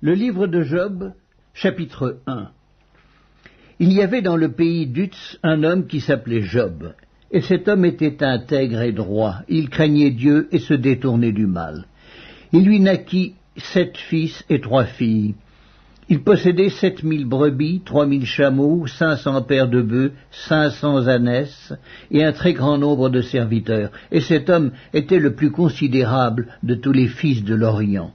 Le livre de Job, chapitre 1. Il y avait dans le pays d'Uz un homme qui s'appelait Job, et cet homme était intègre et droit, il craignait Dieu et se détournait du mal. Il lui naquit 7 fils et 3 filles. Il possédait 7000 brebis, 3000 chameaux, 500 paires de bœufs, 500 ânesses, et un très grand nombre de serviteurs, et cet homme était le plus considérable de tous les fils de l'Orient.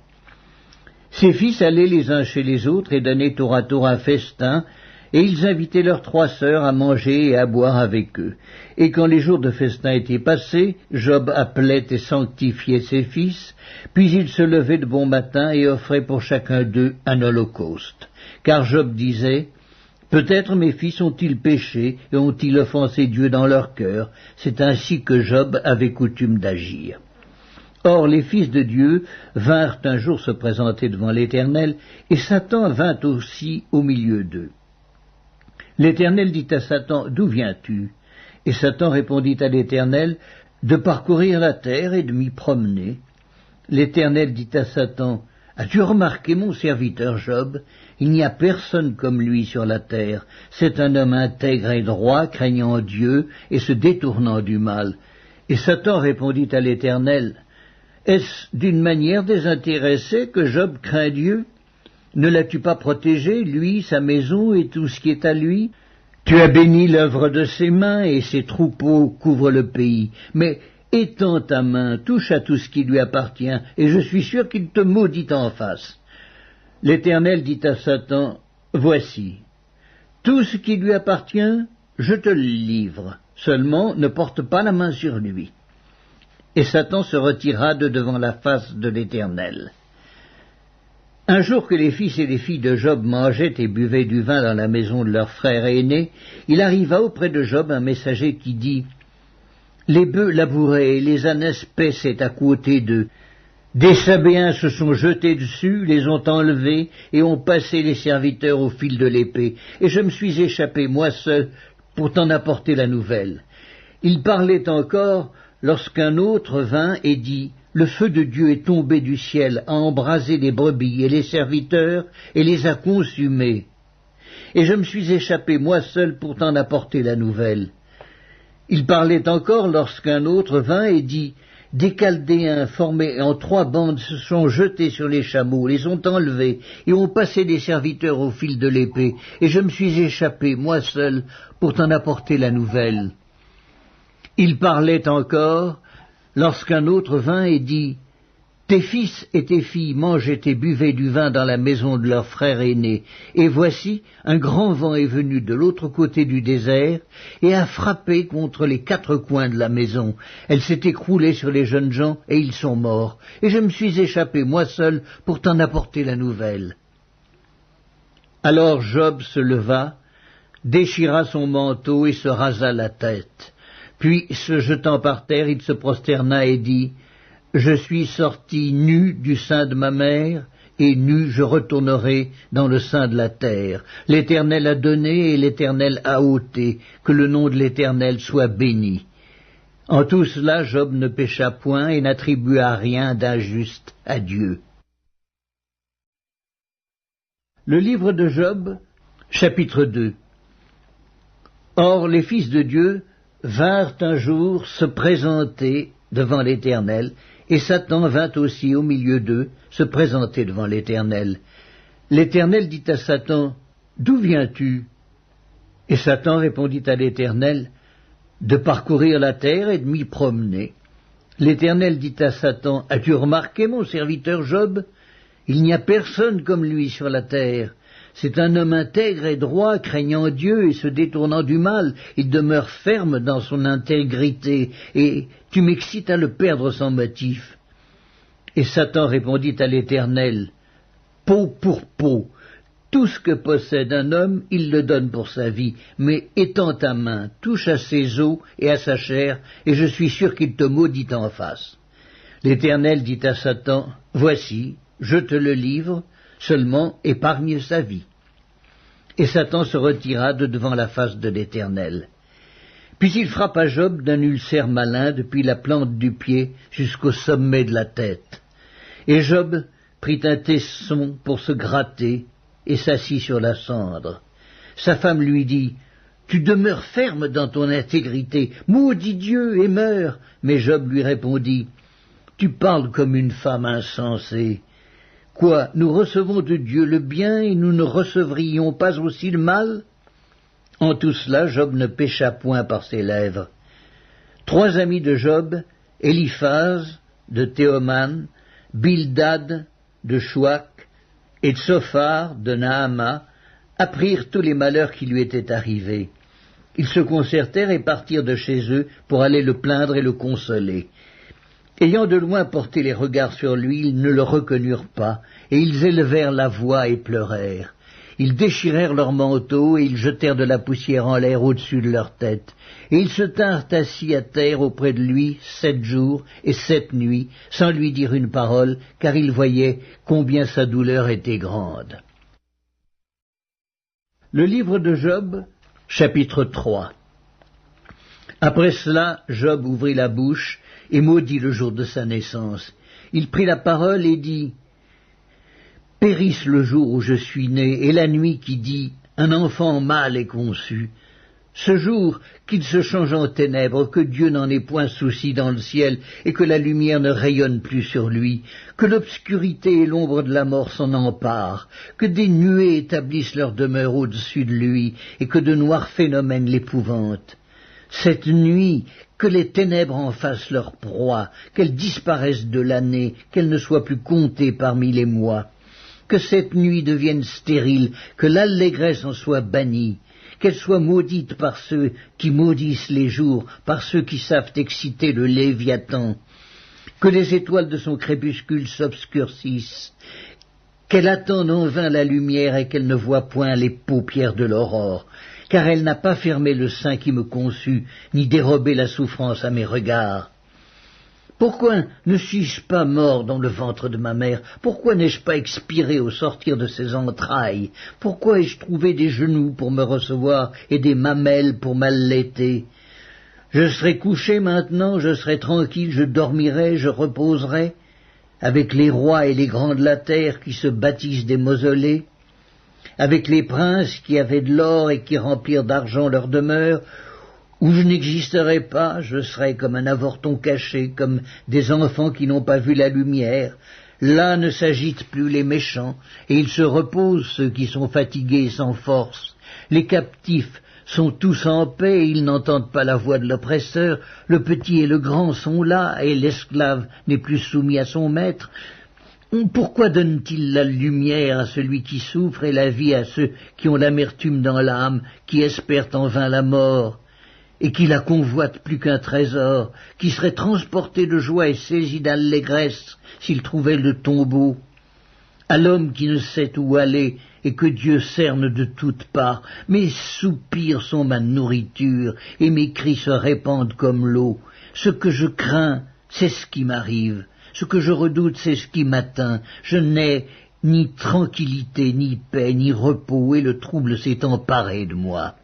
Ses fils allaient les uns chez les autres et donnaient tour à tour un festin, et ils invitaient leurs 3 sœurs à manger et à boire avec eux. Et quand les jours de festin étaient passés, Job appelait et sanctifiait ses fils, puis il se levait de bon matin et offrait pour chacun d'eux un holocauste. Car Job disait, « Peut-être mes fils ont-ils péché et ont-ils offensé Dieu dans leur cœur ?» C'est ainsi que Job avait coutume d'agir. Or les fils de Dieu vinrent un jour se présenter devant l'Éternel, et Satan vint aussi au milieu d'eux. L'Éternel dit à Satan, « D'où viens-tu » Et Satan répondit à l'Éternel, « De parcourir la terre et de m'y promener. » L'Éternel dit à Satan, « As-tu remarqué mon serviteur Job? Il n'y a personne comme lui sur la terre. C'est un homme intègre et droit, craignant Dieu et se détournant du mal. » Et Satan répondit à l'Éternel, « Est-ce d'une manière désintéressée que Job craint Dieu? Ne l'as-tu pas protégé, lui, sa maison et tout ce qui est à lui? Tu as béni l'œuvre de ses mains et ses troupeaux couvrent le pays. Mais étends ta main, touche à tout ce qui lui appartient, et je suis sûr qu'il te maudit en face. » L'Éternel dit à Satan, « Voici, tout ce qui lui appartient, je te le livre, seulement ne porte pas la main sur lui. » Et Satan se retira de devant la face de l'Éternel. Un jour que les fils et les filles de Job mangeaient et buvaient du vin dans la maison de leur frère aîné, il arriva auprès de Job un messager qui dit, « Les bœufs labouraient et les ânesses paissaient à côté d'eux. Des Sabéens se sont jetés dessus, les ont enlevés et ont passé les serviteurs au fil de l'épée. Et je me suis échappé, moi seul, pour t'en apporter la nouvelle. » Il parlait encore lorsqu'un autre vint et dit, « Le feu de Dieu est tombé du ciel, a embrasé les brebis et les serviteurs, et les a consumés. Et je me suis échappé moi seul pour t'en apporter la nouvelle. » Il parlait encore lorsqu'un autre vint et dit, « Des Chaldéens formés en 3 bandes se sont jetés sur les chameaux, les ont enlevés, et ont passé les serviteurs au fil de l'épée, et je me suis échappé moi seul pour t'en apporter la nouvelle. » Il parlait encore lorsqu'un autre vint et dit, « Tes fils et tes filles mangeaient et buvaient du vin dans la maison de leur frère aîné, et voici, un grand vent est venu de l'autre côté du désert, et a frappé contre les 4 coins de la maison. Elle s'est écroulée sur les jeunes gens, et ils sont morts, et je me suis échappé moi seul pour t'en apporter la nouvelle. » Alors Job se leva, déchira son manteau et se rasa la tête. Puis, se jetant par terre, il se prosterna et dit, « Je suis sorti nu du sein de ma mère, et nu je retournerai dans le sein de la terre. L'Éternel a donné et l'Éternel a ôté, que le nom de l'Éternel soit béni. » En tout cela, Job ne pécha point et n'attribua rien d'injuste à Dieu. Le livre de Job, chapitre 2. Or, les fils de Dieu vinrent un jour se présenter devant l'Éternel, et Satan vint aussi au milieu d'eux se présenter devant l'Éternel. L'Éternel dit à Satan, « D'où viens-tu » Et Satan répondit à l'Éternel, « De parcourir la terre et de m'y promener. » L'Éternel dit à Satan, « As-tu remarqué mon serviteur Job? Il n'y a personne comme lui sur la terre. C'est un homme intègre et droit, craignant Dieu et se détournant du mal. Il demeure ferme dans son intégrité, et tu m'excites à le perdre sans motif. » Et Satan répondit à l'Éternel, « Peau pour peau, tout ce que possède un homme, il le donne pour sa vie, mais étends ta main, touche à ses os et à sa chair, et je suis sûr qu'il te maudit en face. » L'Éternel dit à Satan, « Voici, je te le livre, seulement épargne sa vie. » Et Satan se retira de devant la face de l'Éternel. Puis il frappa Job d'un ulcère malin depuis la plante du pied jusqu'au sommet de la tête. Et Job prit un tesson pour se gratter et s'assit sur la cendre. Sa femme lui dit « Tu demeures ferme dans ton intégrité, maudis Dieu et meurs !» Mais Job lui répondit « Tu parles comme une femme insensée. Quoi, nous recevons de Dieu le bien et nous ne recevrions pas aussi le mal ?» En tout cela, Job ne pécha point par ses lèvres. 3 amis de Job, Éliphaz de Théoman, Bildad de Chouac et Tsophar de Naama, apprirent tous les malheurs qui lui étaient arrivés. Ils se concertèrent et partirent de chez eux pour aller le plaindre et le consoler. Ayant de loin porté les regards sur lui, ils ne le reconnurent pas, et ils élevèrent la voix et pleurèrent. Ils déchirèrent leurs manteaux, et ils jetèrent de la poussière en l'air au-dessus de leur tête. Et ils se tinrent assis à terre auprès de lui 7 jours et 7 nuits, sans lui dire une parole, car ils voyaient combien sa douleur était grande. Le livre de Job, chapitre 3. Après cela, Job ouvrit la bouche et maudit le jour de sa naissance. Il prit la parole et dit « Périsse le jour où je suis né, et la nuit qui dit « Un enfant mâle est conçu ». Ce jour qu'il se change en ténèbres, que Dieu n'en ait point souci dans le ciel, et que la lumière ne rayonne plus sur lui, que l'obscurité et l'ombre de la mort s'en emparent, que des nuées établissent leur demeure au-dessus de lui, et que de noirs phénomènes l'épouvantent. Cette nuit, que les ténèbres en fassent leur proie, qu'elles disparaissent de l'année, qu'elles ne soient plus comptées parmi les mois. Que cette nuit devienne stérile, que l'allégresse en soit bannie, qu'elle soit maudite par ceux qui maudissent les jours, par ceux qui savent exciter le Léviathan, que les étoiles de son crépuscule s'obscurcissent, qu'elle attende en vain la lumière et qu'elle ne voit point les paupières de l'aurore, car elle n'a pas fermé le sein qui me conçut, ni dérobé la souffrance à mes regards. Pourquoi ne suis-je pas mort dans le ventre de ma mère? Pourquoi n'ai-je pas expiré au sortir de ses entrailles? Pourquoi ai-je trouvé des genoux pour me recevoir et des mamelles pour m'allaiter? Je serai couché maintenant, je serai tranquille, je dormirai, je reposerai, avec les rois et les grands de la terre qui se bâtissent des mausolées, avec les princes qui avaient de l'or et qui remplirent d'argent leur demeure, où je n'existerai pas, je serai comme un avorton caché, comme des enfants qui n'ont pas vu la lumière. Là ne s'agitent plus les méchants, et ils se reposent ceux qui sont fatigués et sans force. Les captifs sont tous en paix, et ils n'entendent pas la voix de l'oppresseur. Le petit et le grand sont là, et l'esclave n'est plus soumis à son maître. Pourquoi donne-t-il la lumière à celui qui souffre et la vie à ceux qui ont l'amertume dans l'âme, qui espèrent en vain la mort et qui la convoitent plus qu'un trésor, qui serait transporté de joie et saisi d'allégresse s'il trouvait le tombeau? À l'homme qui ne sait où aller et que Dieu cerne de toutes parts, mes soupirs sont ma nourriture et mes cris se répandent comme l'eau. Ce que je crains, c'est ce qui m'arrive. Ce que je redoute, c'est ce qui m'atteint. Je n'ai ni tranquillité, ni paix, ni repos, et le trouble s'est emparé de moi.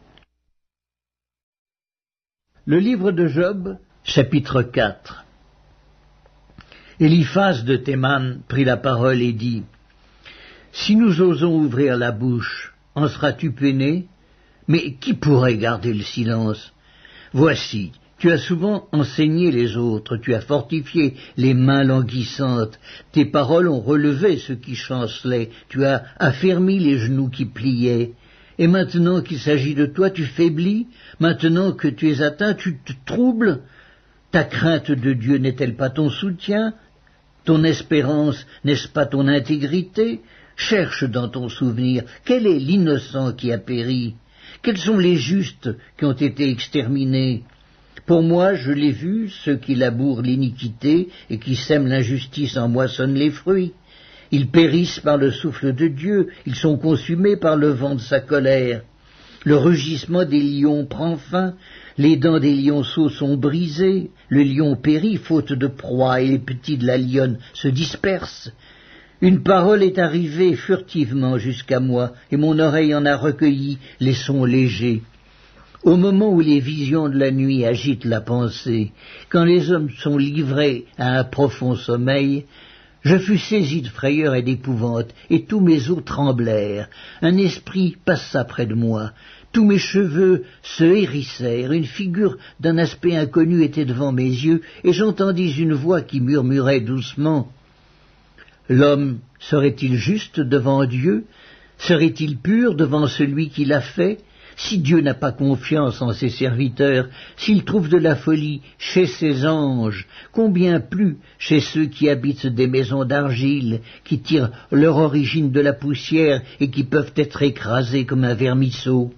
Le livre de Job, chapitre 4. Éliphaz de Théman prit la parole et dit « Si nous osons ouvrir la bouche, en seras-tu peiné? Mais qui pourrait garder le silence? Voici, tu as souvent enseigné les autres, tu as fortifié les mains languissantes, tes paroles ont relevé ceux qui chancelaient, tu as affermi les genoux qui pliaient. Et maintenant qu'il s'agit de toi, tu faiblis, maintenant que tu es atteint, tu te troubles. Ta crainte de Dieu n'est-elle pas ton soutien? Ton espérance, n'est-ce pas ton intégrité? Cherche dans ton souvenir, quel est l'innocent qui a péri? Quels sont les justes qui ont été exterminés? Pour moi, je l'ai vu, ceux qui labourent l'iniquité et qui sèment l'injustice en moissonnent les fruits. Ils périssent par le souffle de Dieu, ils sont consumés par le vent de sa colère. Le rugissement des lions prend fin, les dents des lionceaux sont brisées, le lion périt faute de proie et les petits de la lionne se dispersent. Une parole est arrivée furtivement jusqu'à moi, et mon oreille en a recueilli les sons légers. Au moment où les visions de la nuit agitent la pensée, quand les hommes sont livrés à un profond sommeil, Je fus saisi de frayeur et d'épouvante, et tous mes os tremblèrent. Un esprit passa près de moi. Tous mes cheveux se hérissèrent. Une figure d'un aspect inconnu était devant mes yeux, et j'entendis une voix qui murmurait doucement. L'homme serait-il juste devant Dieu? Serait-il pur devant celui qui l'a fait? Si Dieu n'a pas confiance en ses serviteurs, s'il trouve de la folie chez ses anges, combien plus chez ceux qui habitent des maisons d'argile, qui tirent leur origine de la poussière et qui peuvent être écrasés comme un vermisseau.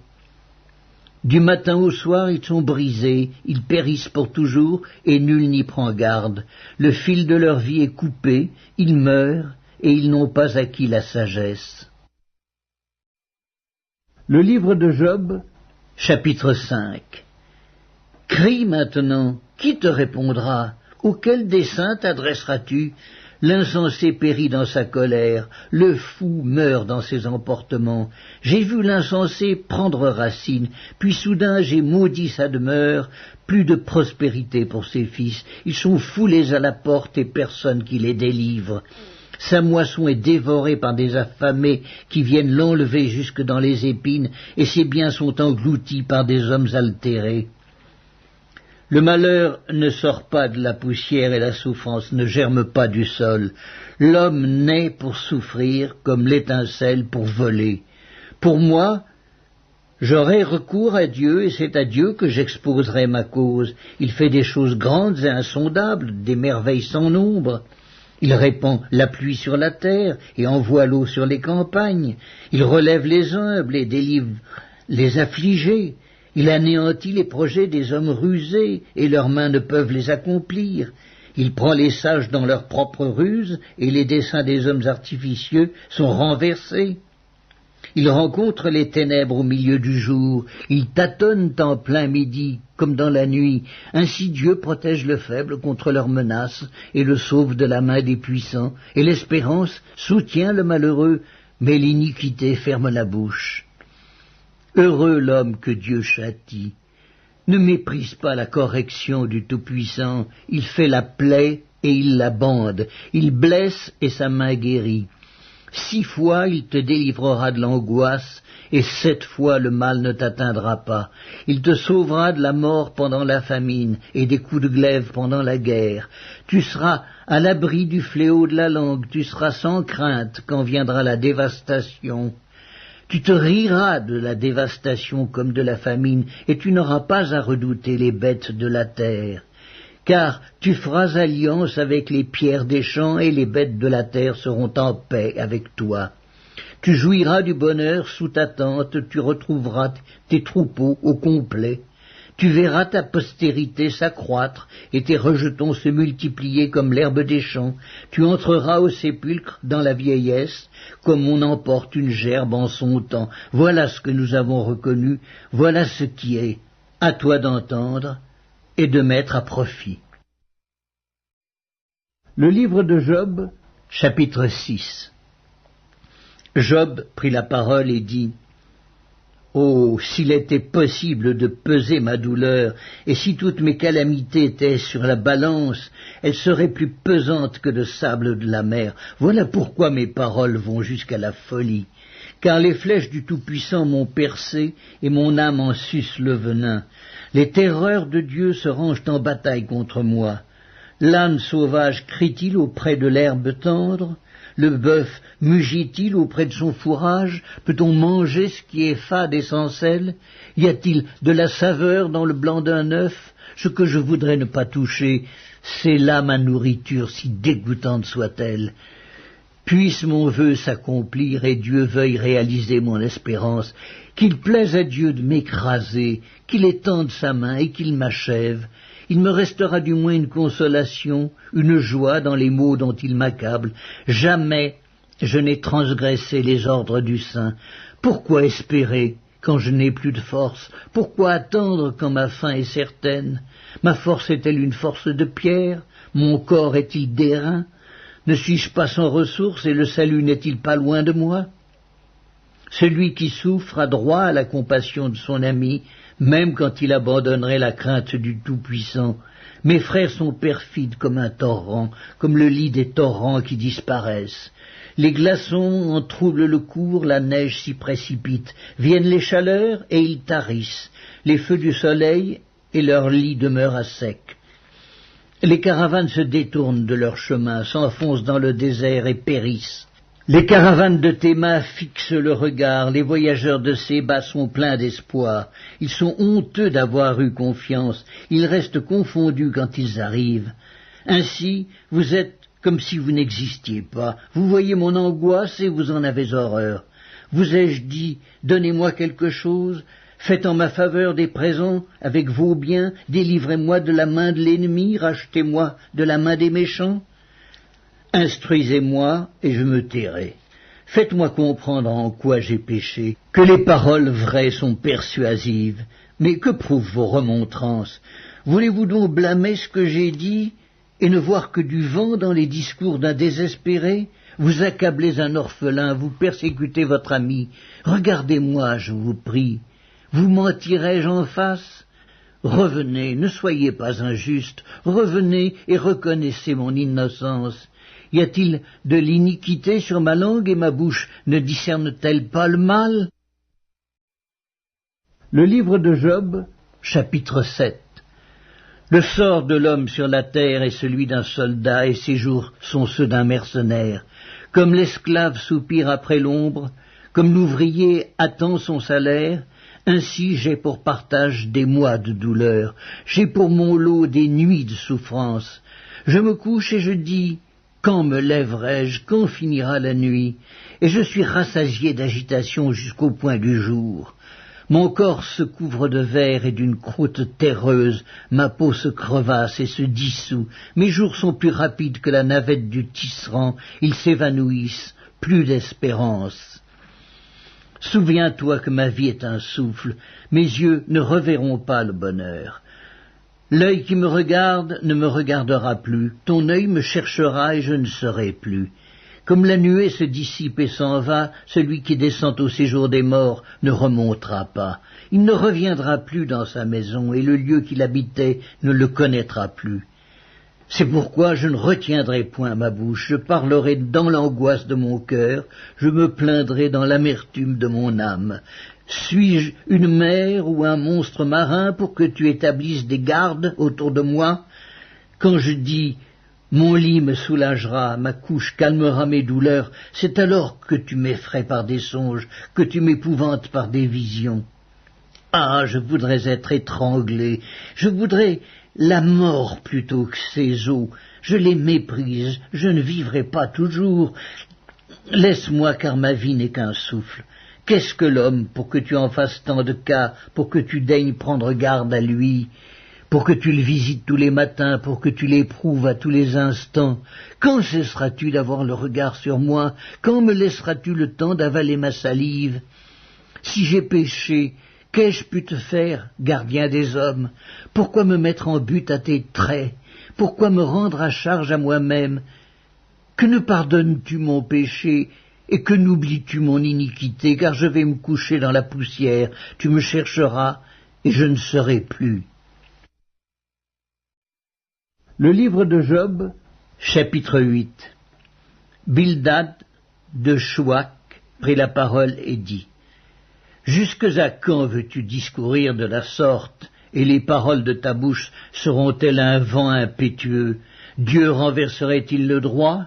Du matin au soir, ils sont brisés, ils périssent pour toujours, et nul n'y prend garde. Le fil de leur vie est coupé, ils meurent, et ils n'ont pas acquis la sagesse. Le livre de Job, chapitre 5. Crie maintenant, qui te répondra? Auquel dessein t'adresseras-tu? L'insensé périt dans sa colère, le fou meurt dans ses emportements. J'ai vu l'insensé prendre racine, puis soudain j'ai maudit sa demeure, plus de prospérité pour ses fils. Ils sont foulés à la porte et personne qui les délivre. Sa moisson est dévorée par des affamés qui viennent l'enlever jusque dans les épines, et ses biens sont engloutis par des hommes altérés. Le malheur ne sort pas de la poussière et la souffrance ne germe pas du sol. L'homme naît pour souffrir comme l'étincelle pour voler. Pour moi, j'aurai recours à Dieu et c'est à Dieu que j'exposerai ma cause. Il fait des choses grandes et insondables, des merveilles sans nombre. Il répand la pluie sur la terre et envoie l'eau sur les campagnes. Il relève les humbles et délivre les affligés. Il anéantit les projets des hommes rusés et leurs mains ne peuvent les accomplir. Il prend les sages dans leurs propres ruses et les desseins des hommes artificieux sont renversés. Il rencontre les ténèbres au milieu du jour, il tâtonne en plein midi, comme dans la nuit. Ainsi Dieu protège le faible contre leurs menaces et le sauve de la main des puissants, et l'espérance soutient le malheureux, mais l'iniquité ferme la bouche. Heureux l'homme que Dieu châtie. Ne méprise pas la correction du Tout-Puissant, il fait la plaie et il la bande, il blesse et sa main guérit. 6 fois il te délivrera de l'angoisse, et 7 fois le mal ne t'atteindra pas. Il te sauvera de la mort pendant la famine, et des coups de glaive pendant la guerre. Tu seras à l'abri du fléau de la langue, tu seras sans crainte quand viendra la dévastation. Tu te riras de la dévastation comme de la famine, et tu n'auras pas à redouter les bêtes de la terre. Car tu feras alliance avec les pierres des champs, et les bêtes de la terre seront en paix avec toi. Tu jouiras du bonheur sous ta tente, tu retrouveras tes troupeaux au complet. Tu verras ta postérité s'accroître, et tes rejetons se multiplier comme l'herbe des champs. Tu entreras au sépulcre dans la vieillesse, comme on emporte une gerbe en son temps. Voilà ce que nous avons reconnu, voilà ce qui est. À toi d'entendre et de mettre à profit. Le livre de Job, chapitre 6. Job prit la parole et dit : Oh, s'il était possible de peser ma douleur, et si toutes mes calamités étaient sur la balance, elles seraient plus pesantes que le sable de la mer. Voilà pourquoi mes paroles vont jusqu'à la folie. Car les flèches du Tout-Puissant m'ont percé, et mon âme en suce le venin. Les terreurs de Dieu se rangent en bataille contre moi. L'âne sauvage crie-t-il auprès de l'herbe tendre? Le bœuf mugit-il auprès de son fourrage? Peut-on manger ce qui est fade et sans sel? Y a-t-il de la saveur dans le blanc d'un œuf? Ce que je voudrais ne pas toucher, c'est là ma nourriture, si dégoûtante soit-elle. Puisse mon vœu s'accomplir et Dieu veuille réaliser mon espérance, qu'il plaise à Dieu de m'écraser, qu'il étende sa main et qu'il m'achève. Il me restera du moins une consolation, une joie dans les maux dont il m'accable. Jamais je n'ai transgressé les ordres du Saint. Pourquoi espérer quand je n'ai plus de force? Pourquoi attendre quand ma fin est certaine? Ma force est-elle une force de pierre? Mon corps est-il d'airain? Ne suis-je pas sans ressources et le salut n'est-il pas loin de moi? Celui qui souffre a droit à la compassion de son ami, même quand il abandonnerait la crainte du Tout-Puissant. Mes frères sont perfides comme un torrent, comme le lit des torrents qui disparaissent. Les glaçons en troublent le cours, la neige s'y précipite. Viennent les chaleurs et ils tarissent. Les feux du soleil et leur lit demeurent à sec. Les caravanes se détournent de leur chemin, s'enfoncent dans le désert et périssent. Les caravanes de Théma fixent le regard, les voyageurs de Séba sont pleins d'espoir. Ils sont honteux d'avoir eu confiance, ils restent confondus quand ils arrivent. Ainsi, vous êtes comme si vous n'existiez pas. Vous voyez mon angoisse et vous en avez horreur. Vous ai-je dit, donnez-moi quelque chose, faites en ma faveur des présents avec vos biens, délivrez-moi de la main de l'ennemi, rachetez-moi de la main des méchants. Instruisez-moi et je me tairai. Faites-moi comprendre en quoi j'ai péché, que les paroles vraies sont persuasives. Mais que prouvent vos remontrances? Voulez-vous donc blâmer ce que j'ai dit et ne voir que du vent dans les discours d'un désespéré? Vous accablez un orphelin, vous persécutez votre ami. Regardez-moi, je vous prie. Vous mentirai-je en face? Revenez, ne soyez pas injuste, revenez et reconnaissez mon innocence. Y a-t-il de l'iniquité sur ma langue et ma bouche ne discerne-t-elle pas le mal? Le livre de Job, chapitre 7. Le sort de l'homme sur la terre est celui d'un soldat, et ses jours sont ceux d'un mercenaire. Comme l'esclave soupire après l'ombre, comme l'ouvrier attend son salaire, ainsi j'ai pour partage des mois de douleur, j'ai pour mon lot des nuits de souffrance. Je me couche et je dis, quand me lèverai-je, quand finira la nuit? Et je suis rassasié d'agitation jusqu'au point du jour. Mon corps se couvre de verre et d'une croûte terreuse, ma peau se crevasse et se dissout, mes jours sont plus rapides que la navette du tisserand, ils s'évanouissent, plus d'espérance. Souviens-toi que ma vie est un souffle, mes yeux ne reverront pas le bonheur. L'œil qui me regarde ne me regardera plus, ton œil me cherchera et je ne serai plus. Comme la nuée se dissipe et s'en va, celui qui descend au séjour des morts ne remontera pas. Il ne reviendra plus dans sa maison, et le lieu qu'il habitait ne le connaîtra plus. C'est pourquoi je ne retiendrai point ma bouche, je parlerai dans l'angoisse de mon cœur, je me plaindrai dans l'amertume de mon âme. Suis-je une mer ou un monstre marin pour que tu établisses des gardes autour de moi? Quand je dis « mon lit me soulagera, ma couche calmera mes douleurs », c'est alors que tu m'effraies par des songes, que tu m'épouvantes par des visions. Ah, je voudrais être étranglé, je voudrais la mort plutôt que ces eaux, je les méprise, je ne vivrai pas toujours. Laisse-moi, car ma vie n'est qu'un souffle. Qu'est-ce que l'homme pour que tu en fasses tant de cas, pour que tu daignes prendre garde à lui, pour que tu le visites tous les matins, pour que tu l'éprouves à tous les instants? Quand cesseras-tu d'avoir le regard sur moi? Quand me laisseras-tu le temps d'avaler ma salive? Si j'ai péché, qu'ai-je pu te faire, gardien des hommes? Pourquoi me mettre en butte à tes traits? Pourquoi me rendre à charge à moi-même? Que ne pardonnes-tu mon péché, et que n'oublies-tu mon iniquité, car je vais me coucher dans la poussière, tu me chercheras, et je ne serai plus. Le livre de Job, chapitre 8. Bildad de Chouac prit la parole et dit, « Jusque à quand veux-tu discourir de la sorte, et les paroles de ta bouche seront-elles un vent impétueux? Dieu renverserait-il le droit?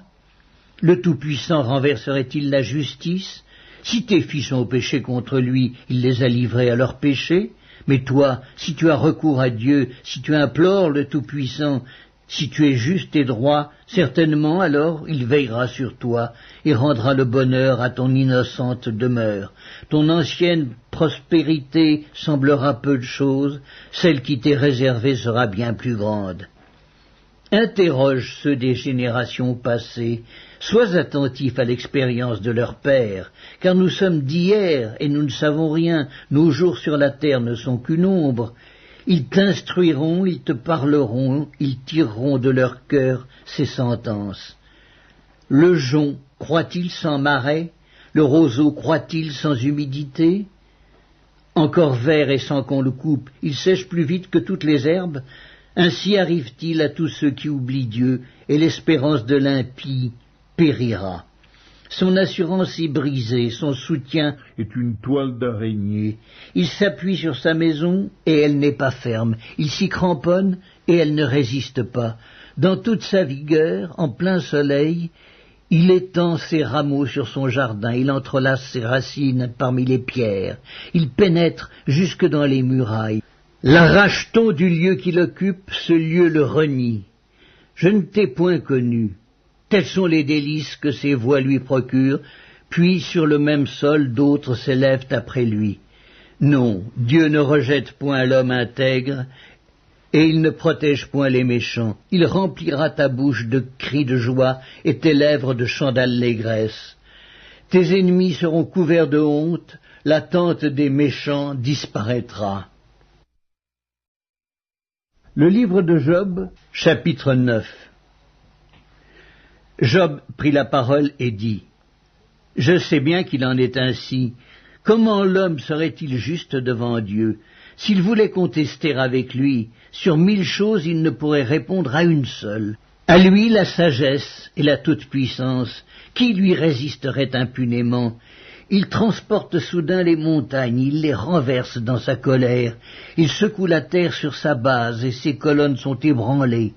Le Tout-Puissant renverserait-il la justice? Si tes fils ont péché contre lui, il les a livrés à leur péché. Mais toi, si tu as recours à Dieu, si tu implores le Tout-Puissant, si tu es juste et droit, certainement alors il veillera sur toi et rendra le bonheur à ton innocente demeure. Ton ancienne prospérité semblera peu de chose, celle qui t'est réservée sera bien plus grande. Interroge ceux des générations passées, sois attentif à l'expérience de leurs pères, car nous sommes d'hier et nous ne savons rien, nos jours sur la terre ne sont qu'une ombre. Ils t'instruiront, ils te parleront, ils tireront de leur cœur ces sentences. Le jonc croît-il sans marais? Le roseau croît-il sans humidité? Encore vert et sans qu'on le coupe, il sèche plus vite que toutes les herbes. Ainsi arrive-t-il à tous ceux qui oublient Dieu, et l'espérance de l'impie périra. Son assurance est brisée, son soutien est une toile d'araignée. Il s'appuie sur sa maison, et elle n'est pas ferme. Il s'y cramponne, et elle ne résiste pas. Dans toute sa vigueur, en plein soleil, il étend ses rameaux sur son jardin, il entrelace ses racines parmi les pierres, il pénètre jusque dans les murailles. L'arrache-t-on du lieu qu'il occupe, ce lieu le renie. Je ne t'ai point connu. Tels sont les délices que ses voies lui procurent, puis sur le même sol d'autres s'élèvent après lui. Non, Dieu ne rejette point l'homme intègre, et il ne protège point les méchants. Il remplira ta bouche de cris de joie et tes lèvres de chants d'allégresse. Tes ennemis seront couverts de honte, la tente des méchants disparaîtra. Le livre de Job, chapitre 9. Job prit la parole et dit : « Je sais bien qu'il en est ainsi. Comment l'homme serait-il juste devant Dieu ? S'il voulait contester avec lui, sur 1000 choses il ne pourrait répondre à une seule. À lui la sagesse et la toute-puissance, qui lui résisterait impunément ? Il transporte soudain les montagnes, il les renverse dans sa colère, il secoue la terre sur sa base et ses colonnes sont ébranlées.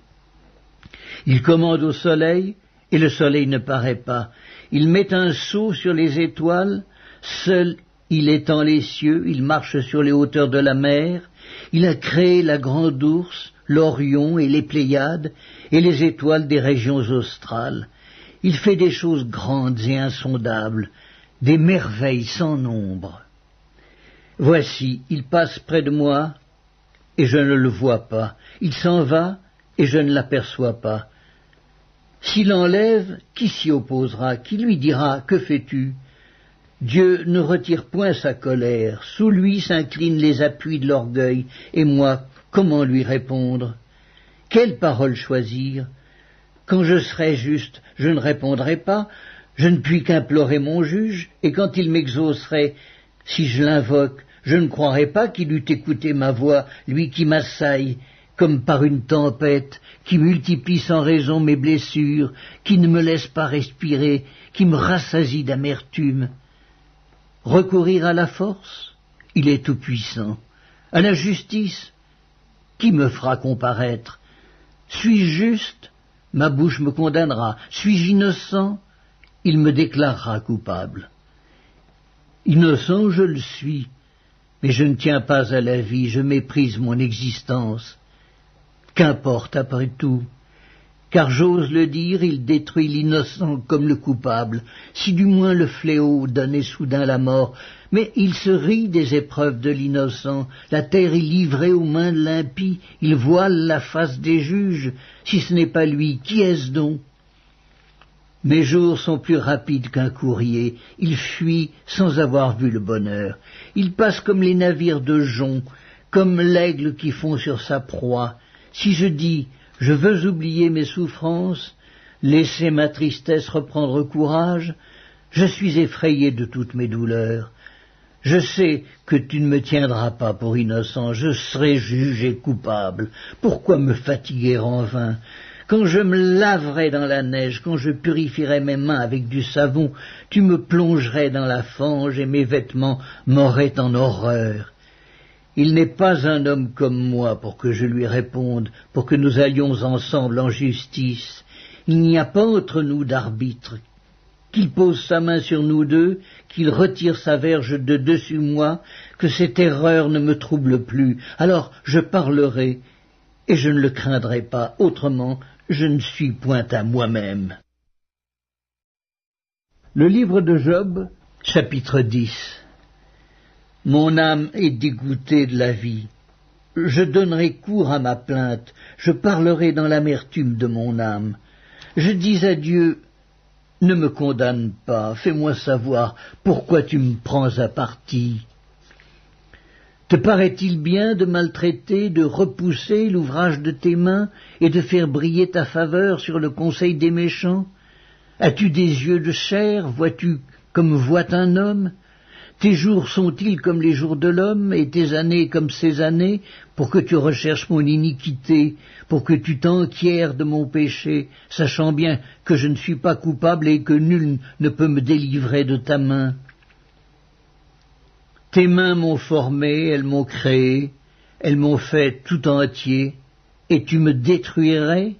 Il commande au soleil, et le soleil ne paraît pas. Il met un sceau sur les étoiles, seul il étend les cieux, il marche sur les hauteurs de la mer, il a créé la grande ours, l'Orion et les Pléiades, et les étoiles des régions australes. Il fait des choses grandes et insondables, des merveilles sans nombre. Voici, il passe près de moi, et je ne le vois pas. Il s'en va, et je ne l'aperçois pas. S'il enlève, qui s'y opposera? Qui lui dira : que fais-tu? Dieu ne retire point sa colère, sous lui s'inclinent les appuis de l'orgueil, et moi, comment lui répondre? Quelle parole choisir? Quand je serai juste, je ne répondrai pas, je ne puis qu'implorer mon juge, et quand il m'exaucerait, si je l'invoque, je ne croirai pas qu'il eût écouté ma voix, lui qui m'assaille, comme par une tempête, qui multiplie sans raison mes blessures, qui ne me laisse pas respirer, qui me rassasie d'amertume. Recourir à la force? Il est tout-puissant. À la justice? Qui me fera comparaître? Suis-je juste? Ma bouche me condamnera. Suis-je innocent? Il me déclarera coupable. Innocent, je le suis, mais je ne tiens pas à la vie, je méprise mon existence. Qu'importe après tout, car j'ose le dire, il détruit l'innocent comme le coupable, si du moins le fléau donnait soudain la mort, mais il se rit des épreuves de l'innocent, la terre est livrée aux mains de l'impie, il voile la face des juges, si ce n'est pas lui, qui est-ce donc? Mes jours sont plus rapides qu'un courrier, il fuit sans avoir vu le bonheur, il passe comme les navires de jonc, comme l'aigle qui fond sur sa proie. Si je dis « je veux oublier mes souffrances, laisser ma tristesse reprendre courage », je suis effrayé de toutes mes douleurs. Je sais que tu ne me tiendras pas pour innocent, je serai jugé coupable. Pourquoi me fatiguer en vain? Quand je me laverai dans la neige, quand je purifierai mes mains avec du savon, tu me plongerais dans la fange et mes vêtements m'auraient en horreur. Il n'est pas un homme comme moi pour que je lui réponde, pour que nous allions ensemble en justice. Il n'y a pas entre nous d'arbitre. Qu'il pose sa main sur nous deux, qu'il retire sa verge de dessus moi, que cette erreur ne me trouble plus. Alors je parlerai, et je ne le craindrai pas, autrement je ne suis point à moi-même. Le livre de Job, chapitre 10. Mon âme est dégoûtée de la vie. Je donnerai cours à ma plainte, je parlerai dans l'amertume de mon âme. Je dis à Dieu, ne me condamne pas, fais-moi savoir pourquoi tu me prends à partie. Te paraît-il bien de maltraiter, de repousser l'ouvrage de tes mains et de faire briller ta faveur sur le conseil des méchants? As-tu des yeux de chair, vois-tu comme voit un homme? Tes jours sont-ils comme les jours de l'homme, et tes années comme ses années, pour que tu recherches mon iniquité, pour que tu t'enquières de mon péché, sachant bien que je ne suis pas coupable et que nul ne peut me délivrer de ta main? Tes mains m'ont formé, elles m'ont créé, elles m'ont fait tout entier, et tu me détruirais?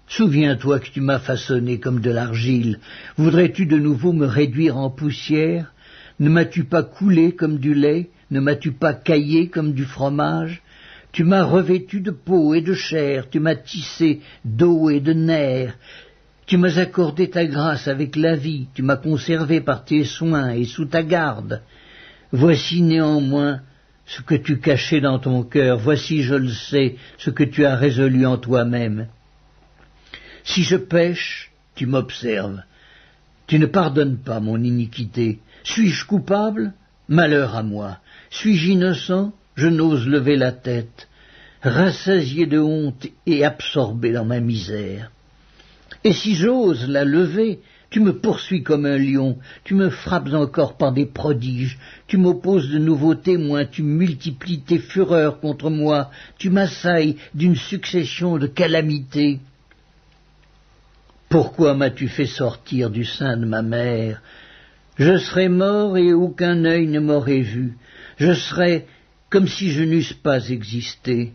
Souviens-toi que tu m'as façonné comme de l'argile. Voudrais-tu de nouveau me réduire en poussière? Ne m'as-tu pas coulé comme du lait? Ne m'as-tu pas caillé comme du fromage? Tu m'as revêtu de peau et de chair, tu m'as tissé d'eau et de nerfs. Tu m'as accordé ta grâce avec la vie, tu m'as conservé par tes soins et sous ta garde. Voici néanmoins ce que tu cachais dans ton cœur, voici, je le sais, ce que tu as résolu en toi-même. Si je pêche, tu m'observes. Tu ne pardonnes pas mon iniquité. Suis-je coupable? Malheur à moi. Suis-je innocent? Je n'ose lever la tête. Rassasié de honte et absorbé dans ma misère. Et si j'ose la lever, tu me poursuis comme un lion, tu me frappes encore par des prodiges, tu m'opposes de nouveaux témoins, tu multiplies tes fureurs contre moi, tu m'assailles d'une succession de calamités. Pourquoi m'as-tu fait sortir du sein de ma mère? Je serais mort et aucun œil ne m'aurait vu. Je serais comme si je n'eusse pas existé.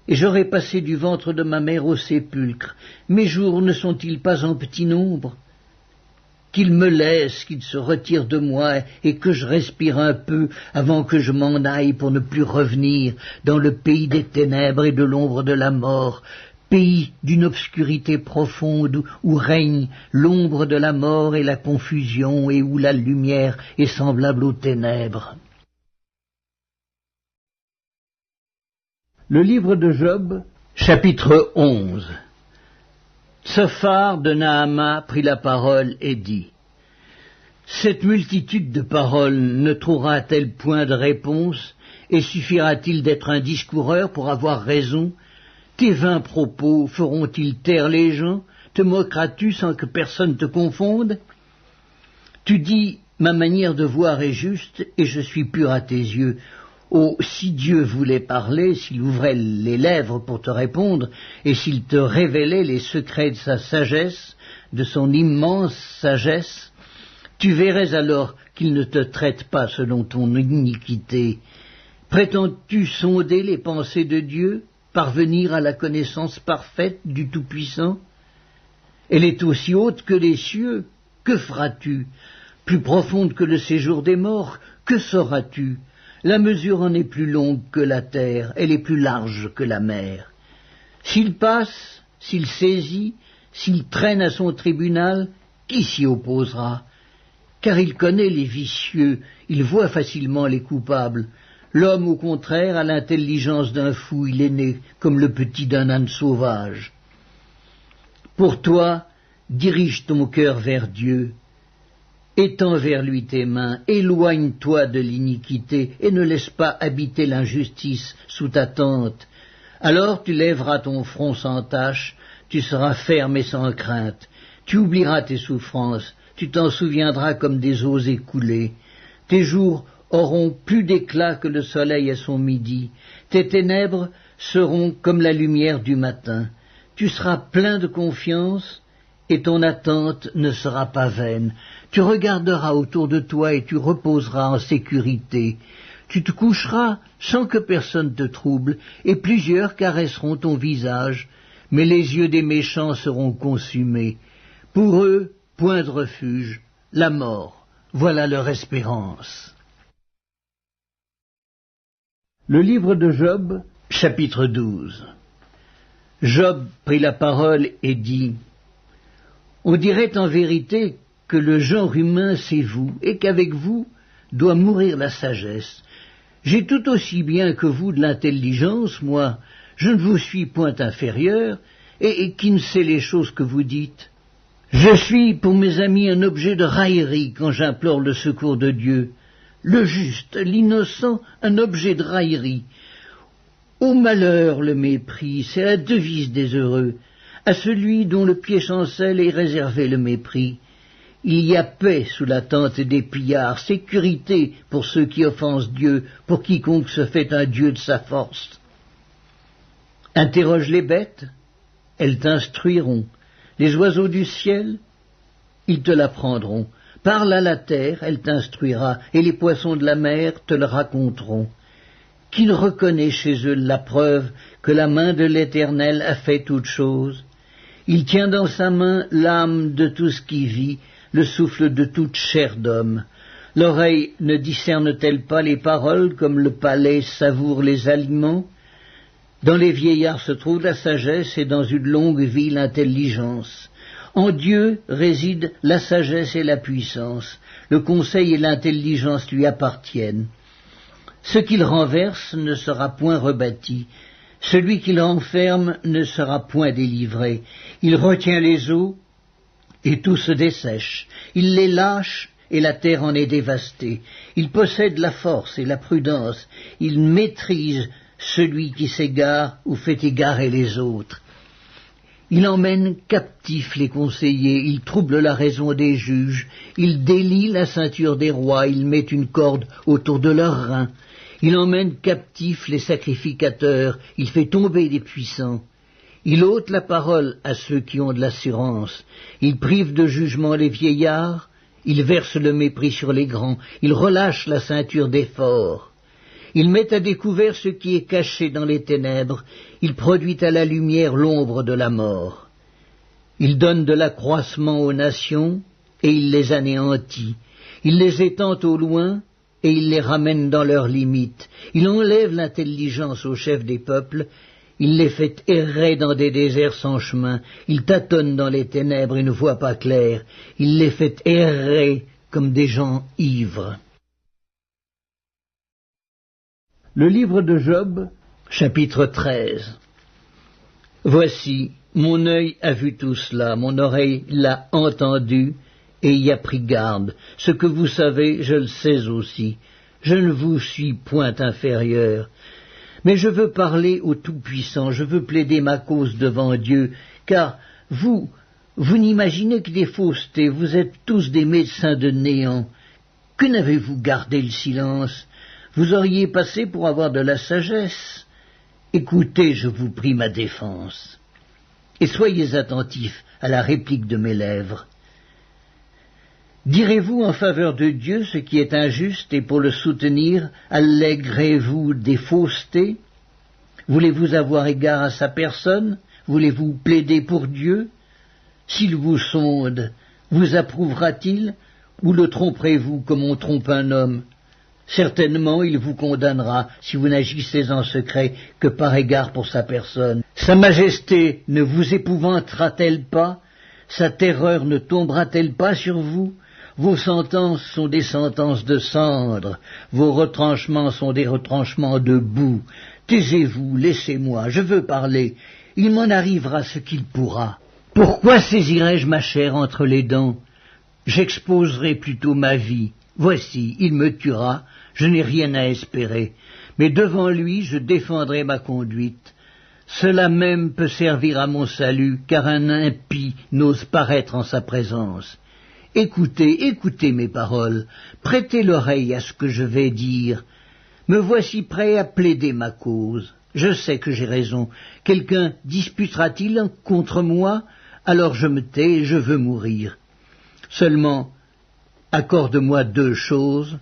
Et j'aurais passé du ventre de ma mère au sépulcre. Mes jours ne sont-ils pas en petit nombre? Qu'il me laisse, qu'il se retire de moi et que je respire un peu avant que je m'en aille pour ne plus revenir dans le pays des ténèbres et de l'ombre de la mort, pays d'une obscurité profonde où règne l'ombre de la mort et la confusion et où la lumière est semblable aux ténèbres. Le livre de Job, chapitre 11. Tsophar de Naama prit la parole et dit: Cette multitude de paroles ne trouvera-t-elle point de réponse, et suffira-t-il d'être un discoureur pour avoir raison? Tes vains propos feront-ils taire les gens? Te moqueras-tu sans que personne te confonde? Tu dis, ma manière de voir est juste, et je suis pur à tes yeux. Oh, si Dieu voulait parler, s'il ouvrait les lèvres pour te répondre, et s'il te révélait les secrets de sa sagesse, de son immense sagesse, tu verrais alors qu'il ne te traite pas selon ton iniquité. Prétends-tu sonder les pensées de Dieu, parvenir à la connaissance parfaite du Tout-Puissant? Elle est aussi haute que les cieux. Que feras-tu? Plus profonde que le séjour des morts. Que sauras-tu? La mesure en est plus longue que la terre, elle est plus large que la mer. S'il passe, s'il saisit, s'il traîne à son tribunal, qui s'y opposera? Car il connaît les vicieux, il voit facilement les coupables. L'homme, au contraire, a l'intelligence d'un fou, il est né comme le petit d'un âne sauvage. Pour toi, dirige ton cœur vers Dieu. Étends vers lui tes mains, éloigne-toi de l'iniquité, et ne laisse pas habiter l'injustice sous ta tente. Alors tu lèveras ton front sans tache, tu seras ferme et sans crainte. Tu oublieras tes souffrances, tu t'en souviendras comme des eaux écoulées. Tes jours auront plus d'éclat que le soleil à son midi. Tes ténèbres seront comme la lumière du matin. Tu seras plein de confiance, et ton attente ne sera pas vaine. Tu regarderas autour de toi et tu reposeras en sécurité. Tu te coucheras sans que personne te trouble, et plusieurs caresseront ton visage, mais les yeux des méchants seront consumés. Pour eux, point de refuge, la mort, voilà leur espérance. Le livre de Job, chapitre 12. Job prit la parole et dit: On dirait en vérité que le genre humain c'est vous, et qu'avec vous doit mourir la sagesse. J'ai tout aussi bien que vous de l'intelligence, moi, je ne vous suis point inférieur, et qui ne sait les choses que vous dites. Je suis pour mes amis un objet de raillerie quand j'implore le secours de Dieu. Le juste, l'innocent, un objet de raillerie. Au malheur le mépris, c'est la devise des heureux. À celui dont le pied chancelle est réservé le mépris. il y a paix sous la tente des pillards, sécurité pour ceux qui offensent Dieu, pour quiconque se fait un Dieu de sa force. Interroge les bêtes, elles t'instruiront. Les oiseaux du ciel, ils te l'apprendront. Parle à la terre, elle t'instruira, et les poissons de la mer te le raconteront. Qui ne reconnaît chez eux la preuve que la main de l'Éternel a fait toutes choses? Il tient dans sa main l'âme de tout ce qui vit, le souffle de toute chair d'homme. L'oreille ne discerne-t-elle pas les paroles comme le palais savoure les aliments? Dans les vieillards se trouve la sagesse et dans une longue vie l'intelligence. En Dieu réside la sagesse et la puissance. Le conseil et l'intelligence lui appartiennent. Ce qu'il renverse ne sera point rebâti. Celui qu'il renferme ne sera point délivré. Il retient les eaux et tout se dessèche. Il les lâche et la terre en est dévastée. Il possède la force et la prudence. Il maîtrise celui qui s'égare ou fait égarer les autres. Il emmène captifs les conseillers, il trouble la raison des juges, il délie la ceinture des rois, il met une corde autour de leurs reins. Il emmène captifs les sacrificateurs, il fait tomber des puissants. Il ôte la parole à ceux qui ont de l'assurance. Il prive de jugement les vieillards, il verse le mépris sur les grands, il relâche la ceinture des forts. Il met à découvert ce qui est caché dans les ténèbres, il produit à la lumière l'ombre de la mort. Il donne de l'accroissement aux nations, et il les anéantit. Il les étend au loin, et il les ramène dans leurs limites. Il enlève l'intelligence aux chefs des peuples, il les fait errer dans des déserts sans chemin, il tâtonne dans les ténèbres et ne voit pas clair, il les fait errer comme des gens ivres. Le livre de Job, chapitre 13. Voici, mon œil a vu tout cela, mon oreille l'a entendu et y a pris garde. Ce que vous savez, je le sais aussi. Je ne vous suis point inférieur. Mais je veux parler au Tout-Puissant, je veux plaider ma cause devant Dieu, car vous n'imaginez que des faussetés, vous êtes tous des médecins de néant. Que n'avez-vous gardé le silence? Vous auriez passé pour avoir de la sagesse. Écoutez, je vous prie, ma défense, et soyez attentifs à la réplique de mes lèvres. Direz-vous en faveur de Dieu ce qui est injuste, et pour le soutenir, allégrez-vous des faussetés? Voulez-vous avoir égard à sa personne? Voulez-vous plaider pour Dieu? S'il vous sonde, vous approuvera-t-il, ou le tromperez-vous comme on trompe un homme? Certainement, il vous condamnera si vous n'agissez en secret que par égard pour sa personne. Sa majesté ne vous épouvantera-t-elle pas? Sa terreur ne tombera-t-elle pas sur vous? Vos sentences sont des sentences de cendre, vos retranchements sont des retranchements de boue. Taisez-vous, laissez-moi, je veux parler. Il m'en arrivera ce qu'il pourra. Pourquoi saisirai-je ma chair entre les dents? J'exposerai plutôt ma vie. Voici, il me tuera, je n'ai rien à espérer, mais devant lui je défendrai ma conduite. Cela même peut servir à mon salut, car un impie n'ose paraître en sa présence. Écoutez, écoutez mes paroles, prêtez l'oreille à ce que je vais dire. Me voici prêt à plaider ma cause. Je sais que j'ai raison. Quelqu'un disputera-t-il contre moi? Alors je me tais et je veux mourir. Seulement, accorde-moi 2 choses,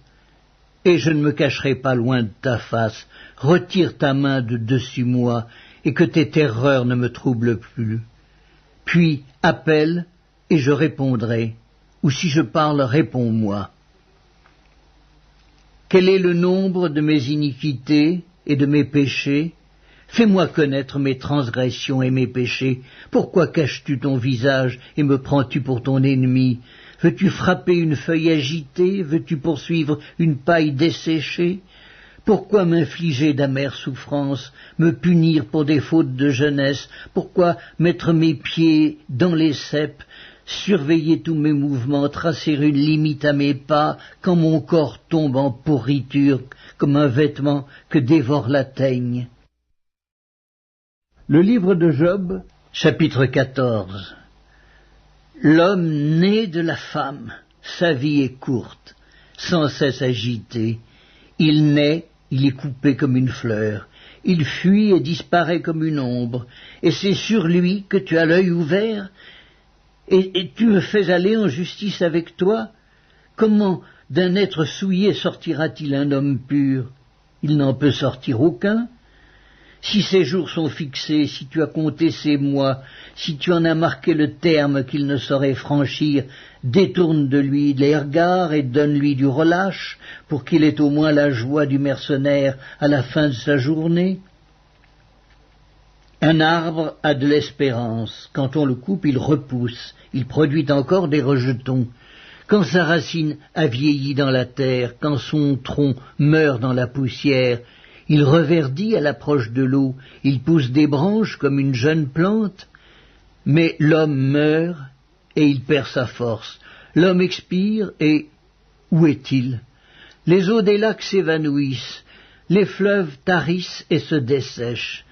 et je ne me cacherai pas loin de ta face. Retire ta main de dessus moi, et que tes terreurs ne me troublent plus. Puis appelle, et je répondrai, ou si je parle, réponds-moi. Quel est le nombre de mes iniquités et de mes péchés? Fais-moi connaître mes transgressions et mes péchés. Pourquoi caches-tu ton visage et me prends-tu pour ton ennemi? Veux-tu frapper une feuille agitée? Veux-tu poursuivre une paille desséchée? Pourquoi m'infliger d'amères souffrances, me punir pour des fautes de jeunesse? Pourquoi mettre mes pieds dans les ceps, surveiller tous mes mouvements, tracer une limite à mes pas, quand mon corps tombe en pourriture comme un vêtement que dévore la teigne? Le livre de Job, chapitre 14. L'homme né de la femme, sa vie est courte, sans cesse agitée. Il naît, il est coupé comme une fleur, il fuit et disparaît comme une ombre, et c'est sur lui que tu as l'œil ouvert, et tu me fais aller en justice avec toi. Comment d'un être souillé sortira-t-il un homme pur? Il n'en peut sortir aucun. Si ses jours sont fixés, si tu as compté ses mois, si tu en as marqué le terme qu'il ne saurait franchir, détourne de lui les regards et donne-lui du relâche, pour qu'il ait au moins la joie du mercenaire à la fin de sa journée. Un arbre a de l'espérance. Quand on le coupe, il repousse, il produit encore des rejetons. Quand sa racine a vieilli dans la terre, quand son tronc meurt dans la poussière, il reverdit à l'approche de l'eau, il pousse des branches comme une jeune plante, mais l'homme meurt et il perd sa force. L'homme expire et où est-il? Les eaux des lacs s'évanouissent, les fleuves tarissent et se dessèchent.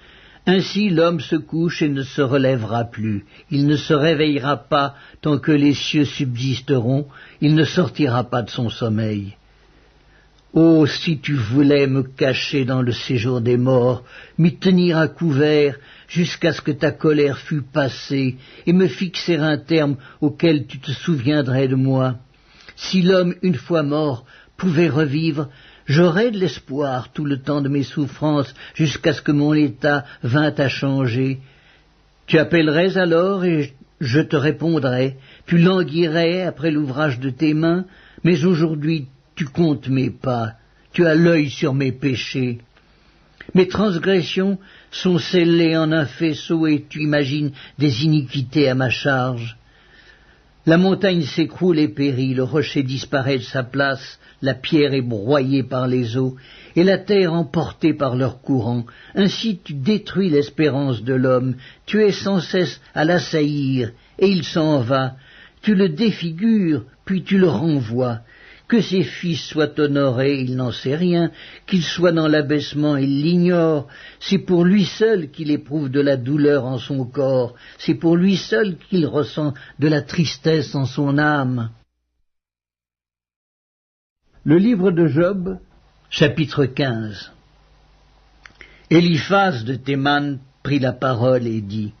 Ainsi l'homme se couche et ne se relèvera plus. Il ne se réveillera pas tant que les cieux subsisteront, il ne sortira pas de son sommeil. Oh, si tu voulais me cacher dans le séjour des morts, m'y tenir à couvert jusqu'à ce que ta colère fût passée, et me fixer un terme auquel tu te souviendrais de moi. Si l'homme, une fois mort, pouvait revivre, j'aurais de l'espoir tout le temps de mes souffrances, jusqu'à ce que mon état vînt à changer. Tu appellerais alors, et je te répondrais, tu languirais après l'ouvrage de tes mains, mais aujourd'hui tu comptes mes pas, tu as l'œil sur mes péchés. Mes transgressions sont scellées en un faisceau et tu imagines des iniquités à ma charge. La montagne s'écroule et périt, le rocher disparaît de sa place, la pierre est broyée par les eaux, et la terre emportée par leur courant. Ainsi tu détruis l'espérance de l'homme, tu es sans cesse à l'assaillir, et il s'en va. Tu le défigures, puis tu le renvoies. Que ses fils soient honorés, il n'en sait rien, qu'il soit dans l'abaissement, il l'ignore, c'est pour lui seul qu'il éprouve de la douleur en son corps, c'est pour lui seul qu'il ressent de la tristesse en son âme. Le livre de Job, chapitre 15. Eliphaz de Théman prit la parole et dit: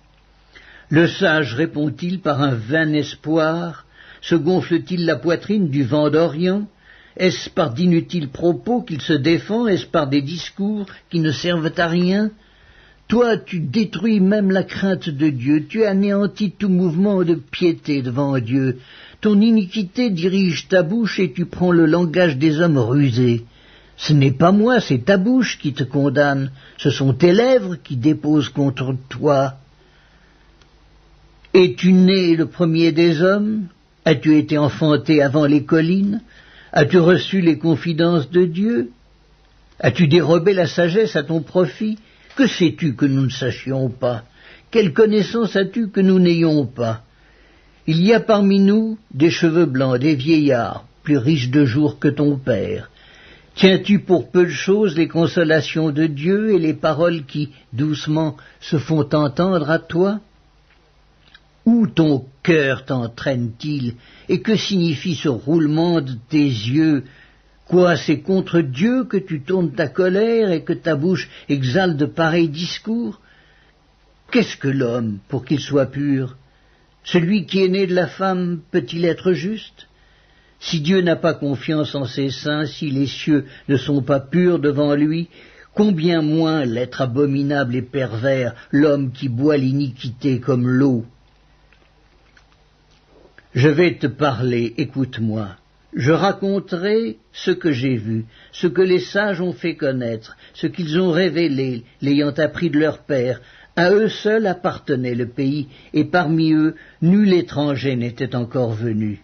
Le sage répond-il par un vain espoir? Se gonfle-t-il la poitrine du vent d'Orient? Est-ce par d'inutiles propos qu'il se défend? Est-ce par des discours qui ne servent à rien? Toi, tu détruis même la crainte de Dieu, tu anéantis tout mouvement de piété devant Dieu. Ton iniquité dirige ta bouche et tu prends le langage des hommes rusés. Ce n'est pas moi, c'est ta bouche qui te condamne, ce sont tes lèvres qui déposent contre toi. Es-tu né le premier des hommes? As-tu été enfanté avant les collines? As-tu reçu les confidences de Dieu? As-tu dérobé la sagesse à ton profit? Que sais-tu que nous ne sachions pas? Quelle connaissance as-tu que nous n'ayons pas? Il y a parmi nous des cheveux blancs, des vieillards, plus riches de jours que ton père. Tiens-tu pour peu de choses les consolations de Dieu et les paroles qui, doucement, se font entendre à toi? Où ton cœur t'entraîne-t-il, et que signifie ce roulement de tes yeux? Quoi, c'est contre Dieu que tu tournes ta colère et que ta bouche exhale de pareils discours? Qu'est-ce que l'homme pour qu'il soit pur? Celui qui est né de la femme peut-il être juste? Si Dieu n'a pas confiance en ses saints, si les cieux ne sont pas purs devant lui, combien moins l'être abominable et pervers, l'homme qui boit l'iniquité comme l'eau? Je vais te parler, écoute-moi. Je raconterai ce que j'ai vu, ce que les sages ont fait connaître, ce qu'ils ont révélé, l'ayant appris de leur père. À eux seuls appartenait le pays, et parmi eux, nul étranger n'était encore venu.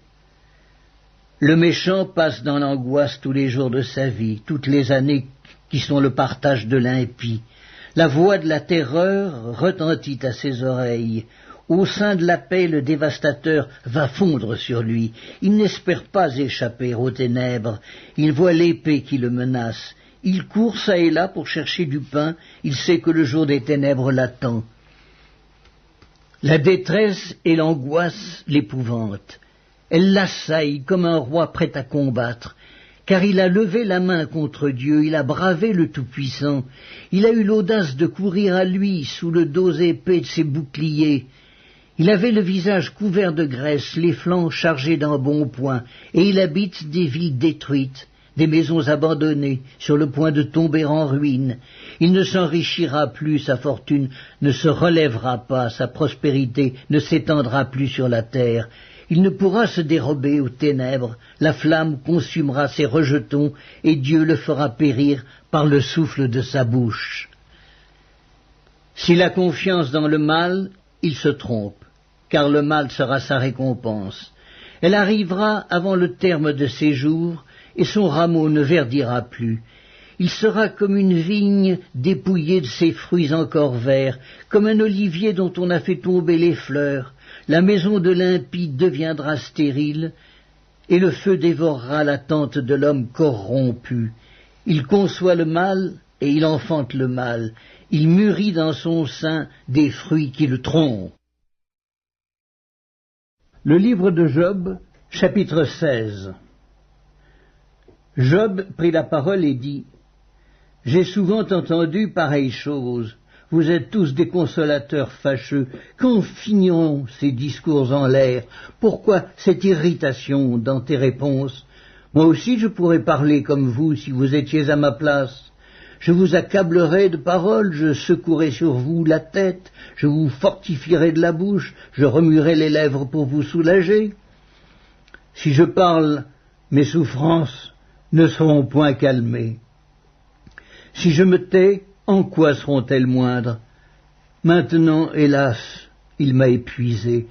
Le méchant passe dans l'angoisse tous les jours de sa vie, toutes les années qui sont le partage de l'impie. La voix de la terreur retentit à ses oreilles. Au sein de la paix, le dévastateur va fondre sur lui. Il n'espère pas échapper aux ténèbres. Il voit l'épée qui le menace. Il court çà et là pour chercher du pain. Il sait que le jour des ténèbres l'attend. La détresse et l'angoisse l'épouvantent. Elle l'assaille comme un roi prêt à combattre, car il a levé la main contre Dieu, il a bravé le Tout-Puissant, il a eu l'audace de courir à lui sous le dos épais de ses boucliers. Il avait le visage couvert de graisse, les flancs chargés d'embonpoint, et il habite des villes détruites, des maisons abandonnées, sur le point de tomber en ruine. Il ne s'enrichira plus, sa fortune ne se relèvera pas, sa prospérité ne s'étendra plus sur la terre. Il ne pourra se dérober aux ténèbres, la flamme consumera ses rejetons, et Dieu le fera périr par le souffle de sa bouche. S'il a confiance dans le mal, il se trompe, car le mal sera sa récompense. Elle arrivera avant le terme de ses jours, et son rameau ne verdira plus. Il sera comme une vigne dépouillée de ses fruits encore verts, comme un olivier dont on a fait tomber les fleurs. La maison de l'impie deviendra stérile, et le feu dévorera la tente de l'homme corrompu. Il conçoit le mal, et il enfante le mal. Il mûrit dans son sein des fruits qui le trompent. Le livre de Job, chapitre 16. Job prit la parole et dit : « J'ai souvent entendu pareille chose. Vous êtes tous des consolateurs fâcheux. Quand finiront ces discours en l'air? Pourquoi cette irritation dans tes réponses? Moi aussi je pourrais parler comme vous si vous étiez à ma place. Je vous accablerais de paroles, je secouerais sur vous la tête, je vous fortifierais de la bouche, je remuerais les lèvres pour vous soulager. Si je parle, mes souffrances ne seront point calmées. Si je me tais, en quoi seront-elles moindres? Maintenant, hélas, il m'a épuisé.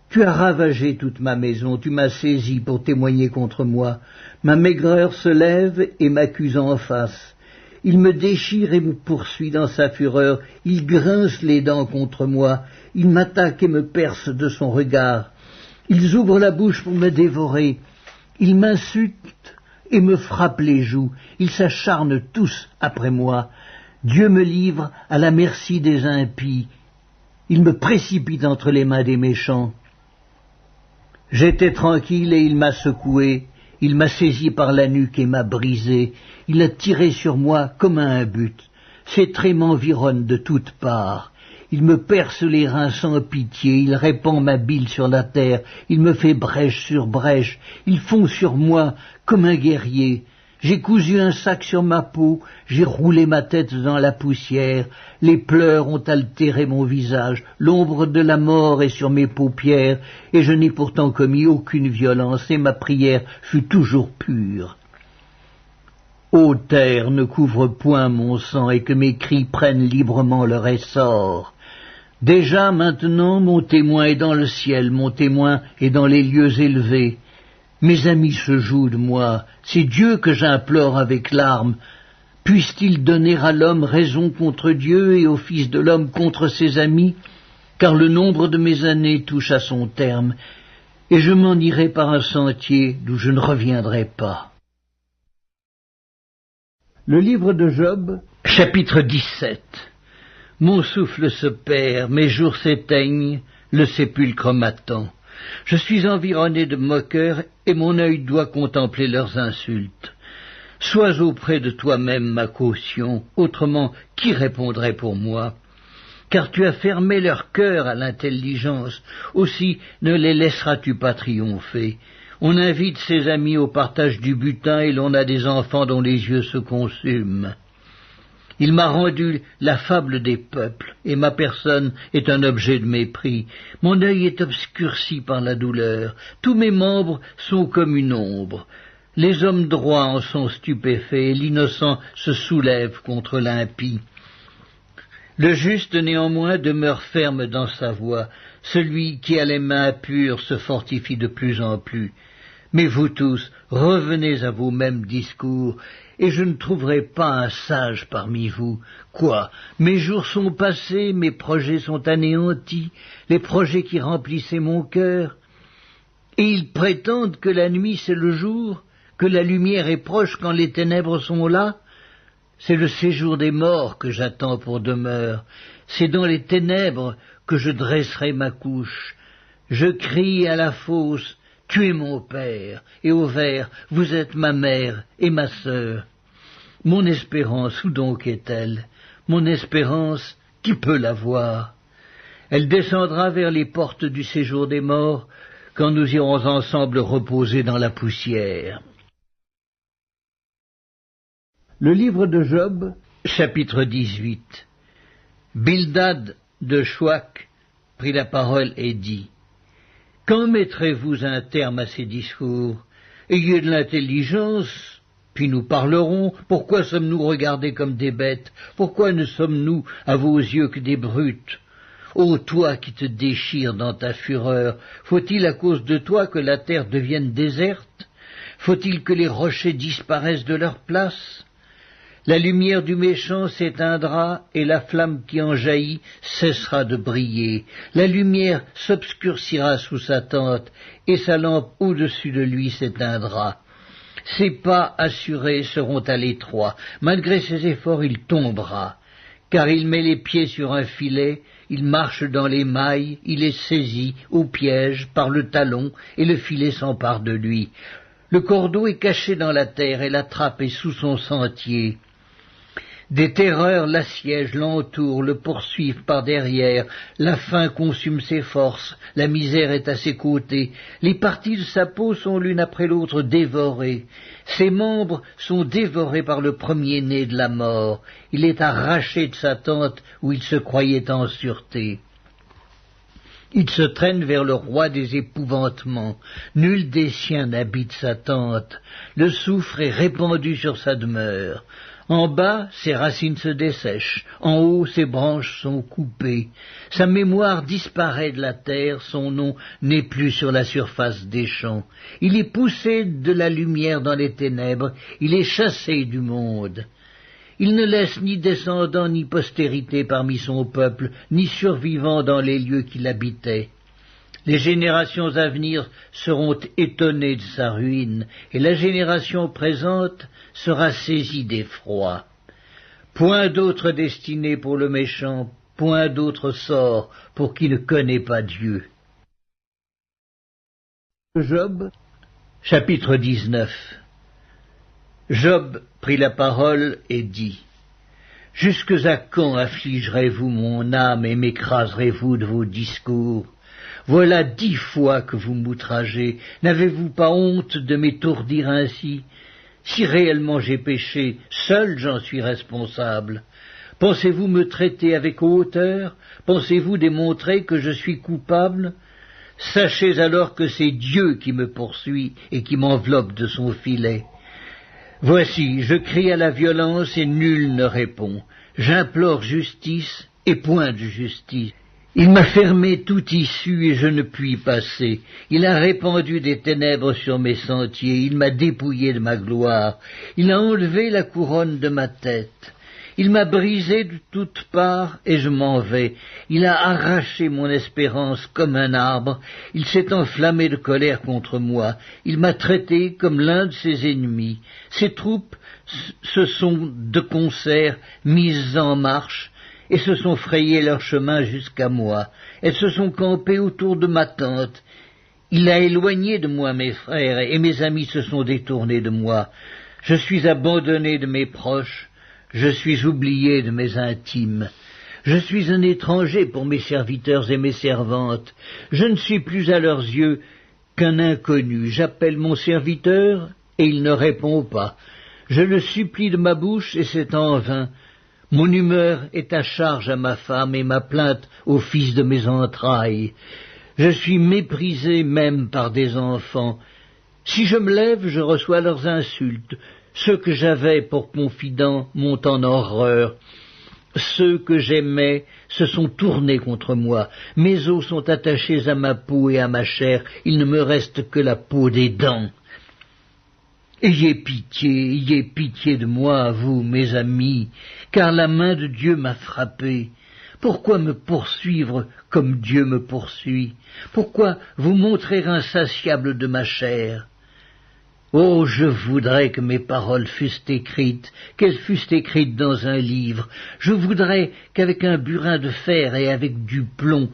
Tu as ravagé toute ma maison, tu m'as saisi pour témoigner contre moi. Ma maigreur se lève et m'accuse en face. Il me déchire et me poursuit dans sa fureur, il grince les dents contre moi, il m'attaque et me perce de son regard. Ils ouvrent la bouche pour me dévorer, ils m'insultent et me frappent les joues, ils s'acharnent tous après moi. Dieu me livre à la merci des impies, il me précipite entre les mains des méchants. J'étais tranquille et il m'a secoué, il m'a saisi par la nuque et m'a brisé, il a tiré sur moi comme à un but. Ses traits m'environnent de toutes parts. Il me perce les reins sans pitié, il répand ma bile sur la terre, il me fait brèche sur brèche, il fond sur moi comme un guerrier. J'ai cousu un sac sur ma peau, j'ai roulé ma tête dans la poussière, les pleurs ont altéré mon visage, l'ombre de la mort est sur mes paupières, et je n'ai pourtant commis aucune violence, et ma prière fut toujours pure. Ô terre, ne couvre point mon sang, et que mes cris prennent librement leur essor. Déjà maintenant mon témoin est dans le ciel, mon témoin est dans les lieux élevés. Mes amis se jouent de moi, c'est Dieu que j'implore avec larmes. Puisse-t-il donner à l'homme raison contre Dieu et au Fils de l'homme contre ses amis? Car le nombre de mes années touche à son terme, et je m'en irai par un sentier d'où je ne reviendrai pas. Le livre de Job, chapitre 17. Mon souffle se perd, mes jours s'éteignent, le sépulcre m'attend. Je suis environné de moqueurs, et mon œil doit contempler leurs insultes. Sois auprès de toi-même ma caution, autrement qui répondrait pour moi? Car tu as fermé leur cœur à l'intelligence, aussi ne les laisseras-tu pas triompher. On invite ses amis au partage du butin, et l'on a des enfants dont les yeux se consument. Il m'a rendu la fable des peuples, et ma personne est un objet de mépris. Mon œil est obscurci par la douleur, tous mes membres sont comme une ombre. Les hommes droits en sont stupéfaits, et l'innocent se soulève contre l'impie. Le juste néanmoins demeure ferme dans sa voie, celui qui a les mains pures se fortifie de plus en plus. Mais vous tous, revenez à vos mêmes discours, et je ne trouverai pas un sage parmi vous. Quoi? Mes jours sont passés, mes projets sont anéantis, les projets qui remplissaient mon cœur. Et ils prétendent que la nuit c'est le jour, que la lumière est proche quand les ténèbres sont là. C'est le séjour des morts que j'attends pour demeure. C'est dans les ténèbres que je dresserai ma couche. Je crie à la fosse, tu es mon père, et au ver, vous êtes ma mère et ma sœur. Mon espérance, où donc est-elle? Mon espérance, qui peut la voir? Elle descendra vers les portes du séjour des morts, quand nous irons ensemble reposer dans la poussière. Le livre de Job, chapitre 18. Bildad de Chouac prit la parole et dit: Quand mettrez-vous un terme à ces discours? Ayez de l'intelligence, puis nous parlerons. Pourquoi sommes-nous regardés comme des bêtes? Pourquoi ne sommes-nous à vos yeux que des brutes? Ô toi qui te déchires dans ta fureur, faut-il à cause de toi que la terre devienne déserte? Faut-il que les rochers disparaissent de leur place? La lumière du méchant s'éteindra, et la flamme qui en jaillit cessera de briller. La lumière s'obscurcira sous sa tente, et sa lampe au-dessus de lui s'éteindra. Ses pas assurés seront à l'étroit. Malgré ses efforts, il tombera. Car il met les pieds sur un filet, il marche dans les mailles, il est saisi au piège par le talon, et le filet s'empare de lui. Le cordeau est caché dans la terre, et la trappe est sous son sentier. Des terreurs l'assiègent, l'entourent, le poursuivent par derrière. La faim consume ses forces, la misère est à ses côtés. Les parties de sa peau sont l'une après l'autre dévorées. Ses membres sont dévorés par le premier-né de la mort. Il est arraché de sa tente où il se croyait en sûreté. Il se traîne vers le roi des épouvantements. Nul des siens n'habite sa tente. Le soufre est répandu sur sa demeure. En bas, ses racines se dessèchent, en haut, ses branches sont coupées. Sa mémoire disparaît de la terre, son nom n'est plus sur la surface des champs. Il est poussé de la lumière dans les ténèbres, il est chassé du monde. Il ne laisse ni descendants ni postérité parmi son peuple, ni survivants dans les lieux qu'il habitait. Les générations à venir seront étonnées de sa ruine, et la génération présente sera saisie d'effroi. Point d'autre destinée pour le méchant, point d'autre sort pour qui ne connaît pas Dieu. Job, chapitre 19. Job prit la parole et dit: Jusques à quand affligerez-vous mon âme et m'écraserez-vous de vos discours? Voilà 10 fois que vous m'outragez. N'avez-vous pas honte de m'étourdir ainsi? Si réellement j'ai péché, seul j'en suis responsable. Pensez-vous me traiter avec hauteur? Pensez-vous démontrer que je suis coupable? Sachez alors que c'est Dieu qui me poursuit et qui m'enveloppe de son filet. Voici, je crie à la violence et nul ne répond. J'implore justice et point de justice. Il m'a fermé toute issue et je ne puis passer. Il a répandu des ténèbres sur mes sentiers. Il m'a dépouillé de ma gloire. Il a enlevé la couronne de ma tête. Il m'a brisé de toutes parts et je m'en vais. Il a arraché mon espérance comme un arbre. Il s'est enflammé de colère contre moi. Il m'a traité comme l'un de ses ennemis. Ses troupes se sont de concert mises en marche et se sont frayé leur chemin jusqu'à moi. Elles se sont campées autour de ma tente. Il a éloigné de moi mes frères, et mes amis se sont détournés de moi. Je suis abandonné de mes proches, je suis oublié de mes intimes. Je suis un étranger pour mes serviteurs et mes servantes. Je ne suis plus à leurs yeux qu'un inconnu. J'appelle mon serviteur, et il ne répond pas. Je le supplie de ma bouche, et c'est en vain. Mon humeur est à charge à ma femme et ma plainte au fils de mes entrailles. Je suis méprisé même par des enfants. Si je me lève, je reçois leurs insultes. Ceux que j'avais pour confidents m'ont en horreur. Ceux que j'aimais se sont tournés contre moi. Mes os sont attachés à ma peau et à ma chair. Il ne me reste que la peau des dents. Ayez pitié de moi, vous, mes amis, car la main de Dieu m'a frappé. Pourquoi me poursuivre comme Dieu me poursuit? Pourquoi vous montrer insatiable de ma chair? Oh, je voudrais que mes paroles fussent écrites, qu'elles fussent écrites dans un livre. Je voudrais qu'avec un burin de fer et avec du plomb,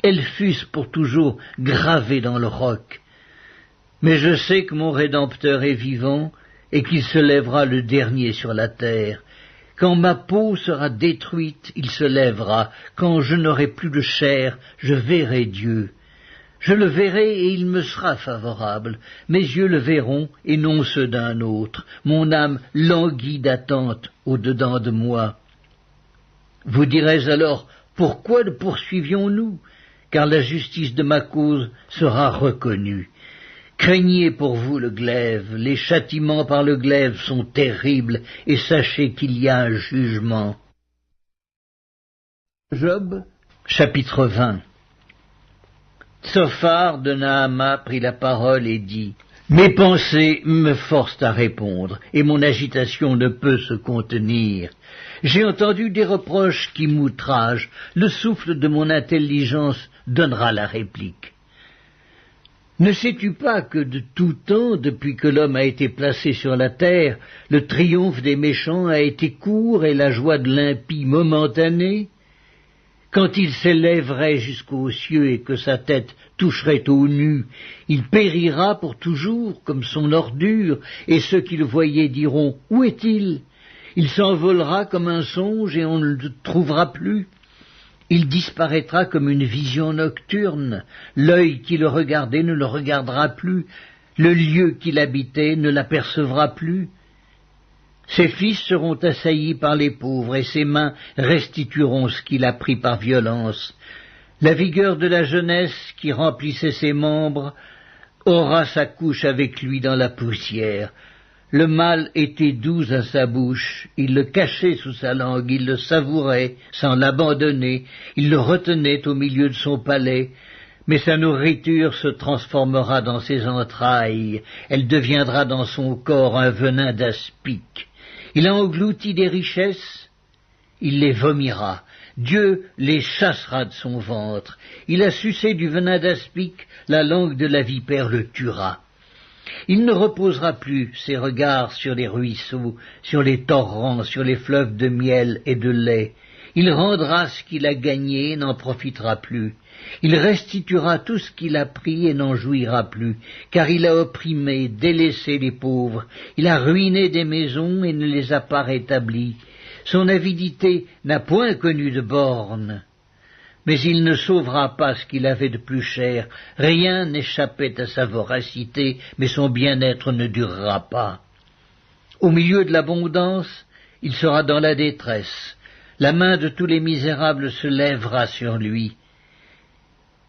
elles fussent pour toujours gravées dans le roc. Mais je sais que mon Rédempteur est vivant et qu'il se lèvera le dernier sur la terre. Quand ma peau sera détruite, il se lèvera. Quand je n'aurai plus de chair, je verrai Dieu. Je le verrai et il me sera favorable. Mes yeux le verront et non ceux d'un autre. Mon âme languit d'attente au-dedans de moi. Vous direz alors, pourquoi le poursuivions-nous? Car la justice de ma cause sera reconnue. Craignez pour vous le glaive, les châtiments par le glaive sont terribles, et sachez qu'il y a un jugement. Job, chapitre 20. Tsophar de Naama prit la parole et dit, « Mes pensées me forcent à répondre, et mon agitation ne peut se contenir. J'ai entendu des reproches qui m'outragent, le souffle de mon intelligence donnera la réplique. Ne sais-tu pas que de tout temps, depuis que l'homme a été placé sur la terre, le triomphe des méchants a été court et la joie de l'impie momentanée? Quand il s'élèverait jusqu'aux cieux et que sa tête toucherait aux nues, il périra pour toujours comme son ordure, et ceux qui le voyaient diront « Où est-il » Il s'envolera comme un songe et on ne le trouvera plus. Il disparaîtra comme une vision nocturne, l'œil qui le regardait ne le regardera plus, le lieu qu'il habitait ne l'apercevra plus. Ses fils seront assaillis par les pauvres, et ses mains restitueront ce qu'il a pris par violence. La vigueur de la jeunesse qui remplissait ses membres aura sa couche avec lui dans la poussière. Le mal était doux à sa bouche, il le cachait sous sa langue, il le savourait sans l'abandonner, il le retenait au milieu de son palais, mais sa nourriture se transformera dans ses entrailles, elle deviendra dans son corps un venin d'aspic. Il a englouti des richesses, il les vomira, Dieu les chassera de son ventre, il a sucé du venin d'aspic, la langue de la vipère le tuera. Il ne reposera plus ses regards sur les ruisseaux, sur les torrents, sur les fleuves de miel et de lait. Il rendra ce qu'il a gagné et n'en profitera plus. Il restituera tout ce qu'il a pris et n'en jouira plus, car il a opprimé, délaissé les pauvres. Il a ruiné des maisons et ne les a pas rétablies. Son avidité n'a point connu de bornes. Mais il ne sauvera pas ce qu'il avait de plus cher. Rien n'échappait à sa voracité, mais son bien-être ne durera pas. Au milieu de l'abondance, il sera dans la détresse. La main de tous les misérables se lèvera sur lui.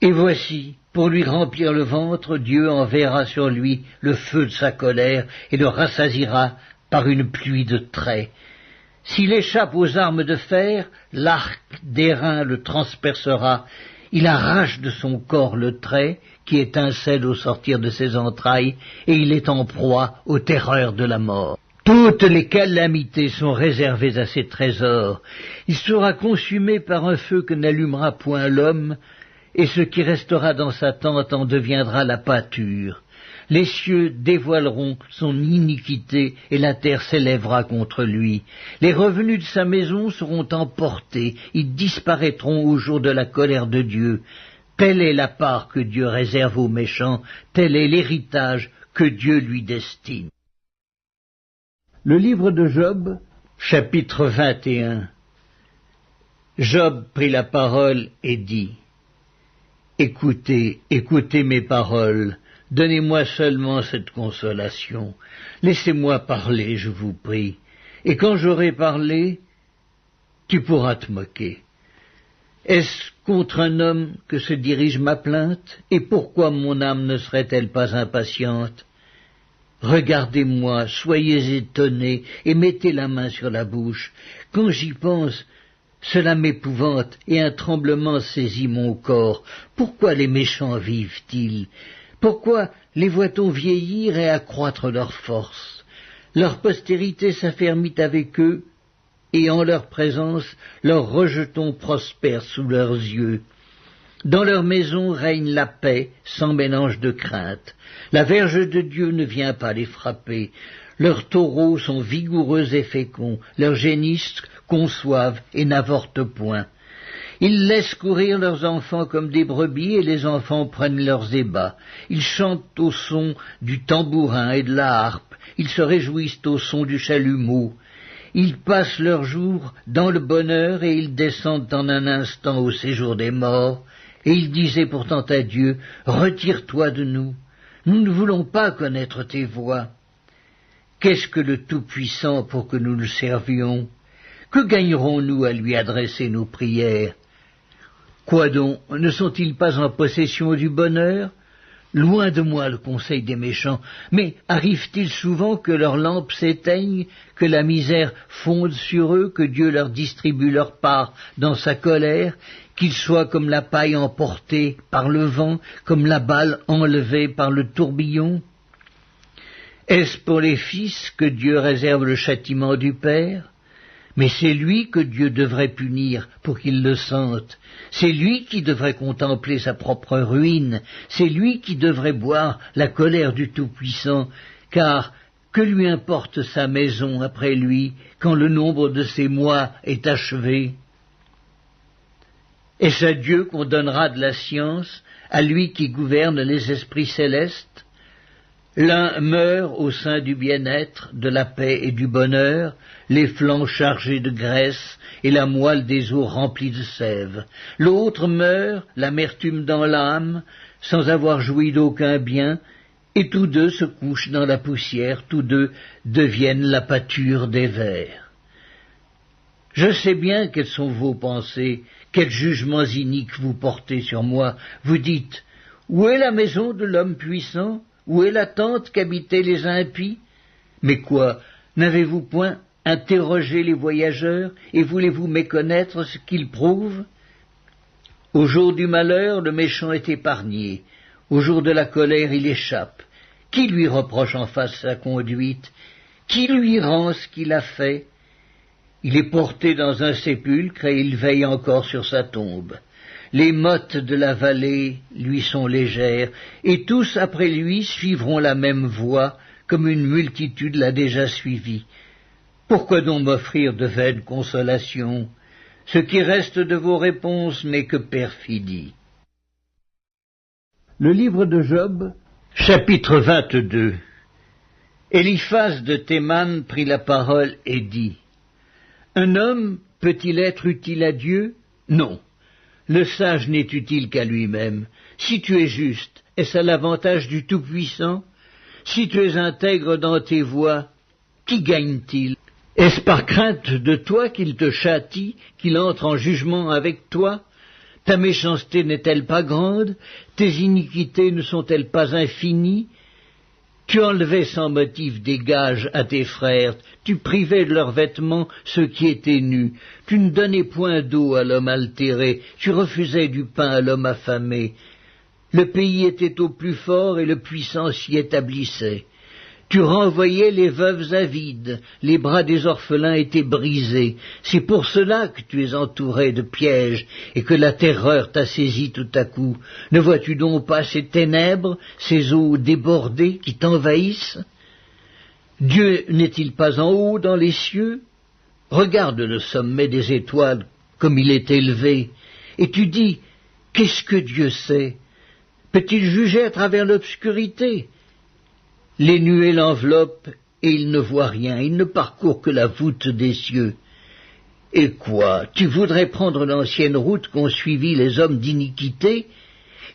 Et voici, pour lui remplir le ventre, Dieu enverra sur lui le feu de sa colère et le rassasiera par une pluie de traits. S'il échappe aux armes de fer, l'arc d'airain le transpercera. Il arrache de son corps le trait qui étincelle au sortir de ses entrailles, et il est en proie aux terreurs de la mort. Toutes les calamités sont réservées à ses trésors. Il sera consumé par un feu que n'allumera point l'homme, et ce qui restera dans sa tente en deviendra la pâture. Les cieux dévoileront son iniquité et la terre s'élèvera contre lui. Les revenus de sa maison seront emportés, ils disparaîtront au jour de la colère de Dieu. Telle est la part que Dieu réserve aux méchants, tel est l'héritage que Dieu lui destine. Le livre de Job, chapitre 21. Job prit la parole et dit, « Écoutez, écoutez mes paroles. Donnez-moi seulement cette consolation. Laissez-moi parler, je vous prie. Et quand j'aurai parlé, tu pourras te moquer. Est-ce contre un homme que se dirige ma plainte? Et pourquoi mon âme ne serait-elle pas impatiente? Regardez-moi, soyez étonnés, et mettez la main sur la bouche. Quand j'y pense, cela m'épouvante, et un tremblement saisit mon corps. Pourquoi les méchants vivent-ils? Pourquoi les voit-on vieillir et accroître leur force? Leur postérité s'affermit avec eux, et en leur présence, leurs rejetons prospèrent sous leurs yeux. Dans leur maison règne la paix, sans mélange de crainte. La verge de Dieu ne vient pas les frapper. Leurs taureaux sont vigoureux et féconds, leurs génisses conçoivent et n'avortent point. Ils laissent courir leurs enfants comme des brebis, et les enfants prennent leurs ébats. Ils chantent au son du tambourin et de la harpe, ils se réjouissent au son du chalumeau. Ils passent leurs jours dans le bonheur, et ils descendent en un instant au séjour des morts. Et ils disaient pourtant à Dieu, « Retire-toi de nous, nous ne voulons pas connaître tes voies. » Qu'est-ce que le Tout-Puissant pour que nous le servions? Que gagnerons-nous à lui adresser nos prières? Quoi donc, ne sont-ils pas en possession du bonheur? Loin de moi le conseil des méchants, mais arrive-t-il souvent que leurs lampes s'éteignent, que la misère fonde sur eux, que Dieu leur distribue leur part dans sa colère, qu'ils soient comme la paille emportée par le vent, comme la balle enlevée par le tourbillon? Est-ce pour les fils que Dieu réserve le châtiment du Père? Mais c'est lui que Dieu devrait punir pour qu'il le sente. C'est lui qui devrait contempler sa propre ruine. C'est lui qui devrait boire la colère du Tout-Puissant, car que lui importe sa maison après lui, quand le nombre de ses mois est achevé? Est-ce à Dieu qu'on donnera de la science, à lui qui gouverne les esprits célestes? L'un meurt au sein du bien-être, de la paix et du bonheur, les flancs chargés de graisse et la moelle des os remplie de sève. L'autre meurt, l'amertume dans l'âme, sans avoir joui d'aucun bien, et tous deux se couchent dans la poussière, tous deux deviennent la pâture des vers. Je sais bien quelles sont vos pensées, quels jugements iniques vous portez sur moi. Vous dites, où est la maison de l'homme puissant? Où est la tente qu'habitaient les impies? Mais quoi, n'avez-vous point interrogé les voyageurs, et voulez-vous méconnaître ce qu'ils prouvent? Au jour du malheur, le méchant est épargné, au jour de la colère, il échappe. Qui lui reproche en face sa conduite? Qui lui rend ce qu'il a fait? Il est porté dans un sépulcre, et il veille encore sur sa tombe. Les mottes de la vallée lui sont légères, et tous après lui suivront la même voie, comme une multitude l'a déjà suivi. Pourquoi donc m'offrir de vaines consolations? Ce qui reste de vos réponses n'est que perfidie. Le livre de Job, chapitre 22. Eliphaz de Théman prit la parole et dit, « Un homme peut-il être utile à Dieu? Non. Le sage n'est utile qu'à lui-même. Si tu es juste, est-ce à l'avantage du Tout-Puissant? Si tu es intègre dans tes voies, qui gagne-t-il? Est-ce par crainte de toi qu'il te châtie, qu'il entre en jugement avec toi? Ta méchanceté n'est-elle pas grande? Tes iniquités ne sont-elles pas infinies? Tu enlevais sans motif des gages à tes frères, tu privais de leurs vêtements ceux qui étaient nus, tu ne donnais point d'eau à l'homme altéré, tu refusais du pain à l'homme affamé. Le pays était au plus fort et le puissant s'y établissait. Tu renvoyais les veuves avides, les bras des orphelins étaient brisés. C'est pour cela que tu es entouré de pièges et que la terreur t'a saisi tout à coup. Ne vois-tu donc pas ces ténèbres, ces eaux débordées qui t'envahissent? Dieu n'est-il pas en haut dans les cieux? Regarde le sommet des étoiles comme il est élevé, et tu dis, qu'est-ce que Dieu sait? Peut-il juger à travers l'obscurité? Les nuées l'enveloppent, et il ne voit rien, il ne parcourt que la voûte des cieux. Et quoi, tu voudrais prendre l'ancienne route qu'ont suivie les hommes d'iniquité?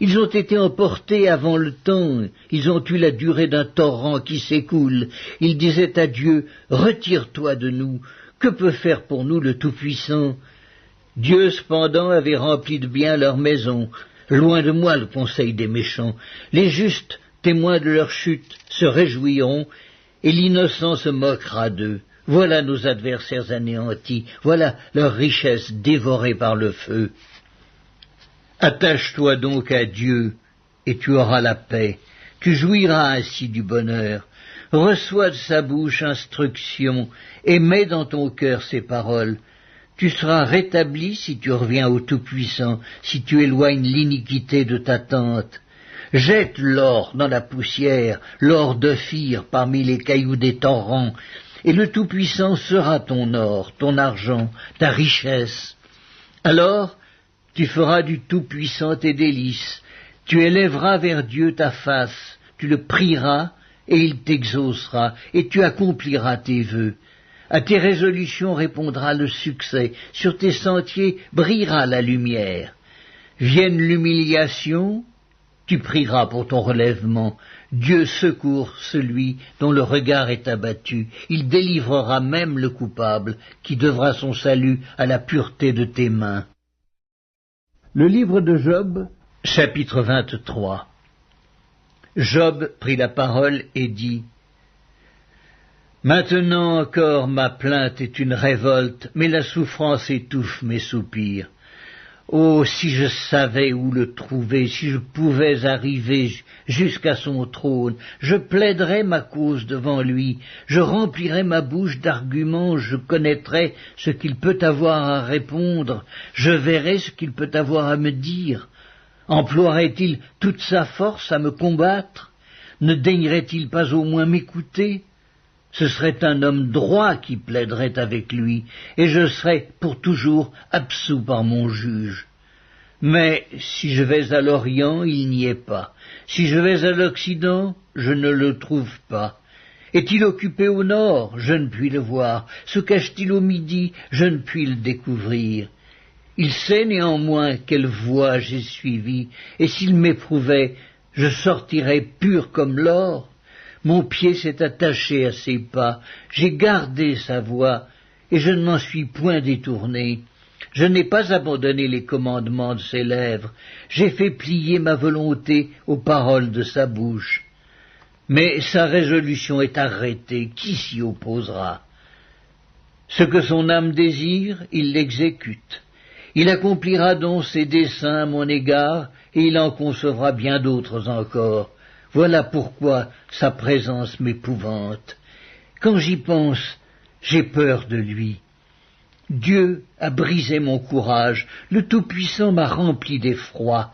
Ils ont été emportés avant le temps, ils ont eu la durée d'un torrent qui s'écoule. Ils disaient à Dieu, « Retire-toi de nous, que peut faire pour nous le Tout-Puissant ?» Dieu cependant avait rempli de bien leur maison. Loin de moi le conseil des méchants. Les justes, témoins de leur chute, se réjouiront, et l'innocent se moquera d'eux. Voilà nos adversaires anéantis, voilà leur richesse dévorée par le feu. Attache-toi donc à Dieu, et tu auras la paix, tu jouiras ainsi du bonheur. Reçois de sa bouche instruction, et mets dans ton cœur ses paroles. Tu seras rétabli si tu reviens au Tout-Puissant, si tu éloignes l'iniquité de ta tente. Jette l'or dans la poussière, l'or d'Ophir parmi les cailloux des torrents, et le Tout-Puissant sera ton or, ton argent, ta richesse. Alors tu feras du Tout-Puissant tes délices, tu élèveras vers Dieu ta face, tu le prieras, et il t'exaucera, et tu accompliras tes vœux. À tes résolutions répondra le succès, sur tes sentiers brillera la lumière. Vienne l'humiliation, tu prieras pour ton relèvement. Dieu secourt celui dont le regard est abattu. Il délivrera même le coupable, qui devra son salut à la pureté de tes mains. Le livre de Job, chapitre 23. Job prit la parole et dit: Maintenant encore ma plainte est une révolte, mais la souffrance étouffe mes soupirs. Oh, si je savais où le trouver, si je pouvais arriver jusqu'à son trône, je plaiderais ma cause devant lui, je remplirais ma bouche d'arguments, je connaîtrais ce qu'il peut avoir à répondre, je verrais ce qu'il peut avoir à me dire. Emploierait-il toute sa force à me combattre? Ne daignerait-il pas au moins m'écouter? Ce serait un homme droit qui plaiderait avec lui, et je serais pour toujours absous par mon juge. Mais si je vais à l'Orient, il n'y est pas. Si je vais à l'Occident, je ne le trouve pas. Est-il occupé au nord? Je ne puis le voir. Se cache-t-il au midi? Je ne puis le découvrir. Il sait néanmoins quelle voie j'ai suivie, et s'il m'éprouvait, je sortirais pur comme l'or. Mon pied s'est attaché à ses pas, j'ai gardé sa voie, et je ne m'en suis point détourné. Je n'ai pas abandonné les commandements de ses lèvres, j'ai fait plier ma volonté aux paroles de sa bouche. Mais sa résolution est arrêtée, qui s'y opposera? Ce que son âme désire, il l'exécute. Il accomplira donc ses desseins à mon égard, et il en concevra bien d'autres encore. Voilà pourquoi sa présence m'épouvante. Quand j'y pense, j'ai peur de lui. Dieu a brisé mon courage, le Tout-Puissant m'a rempli d'effroi.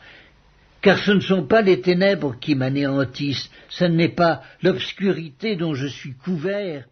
Car ce ne sont pas les ténèbres qui m'anéantissent, ce n'est pas l'obscurité dont je suis couvert,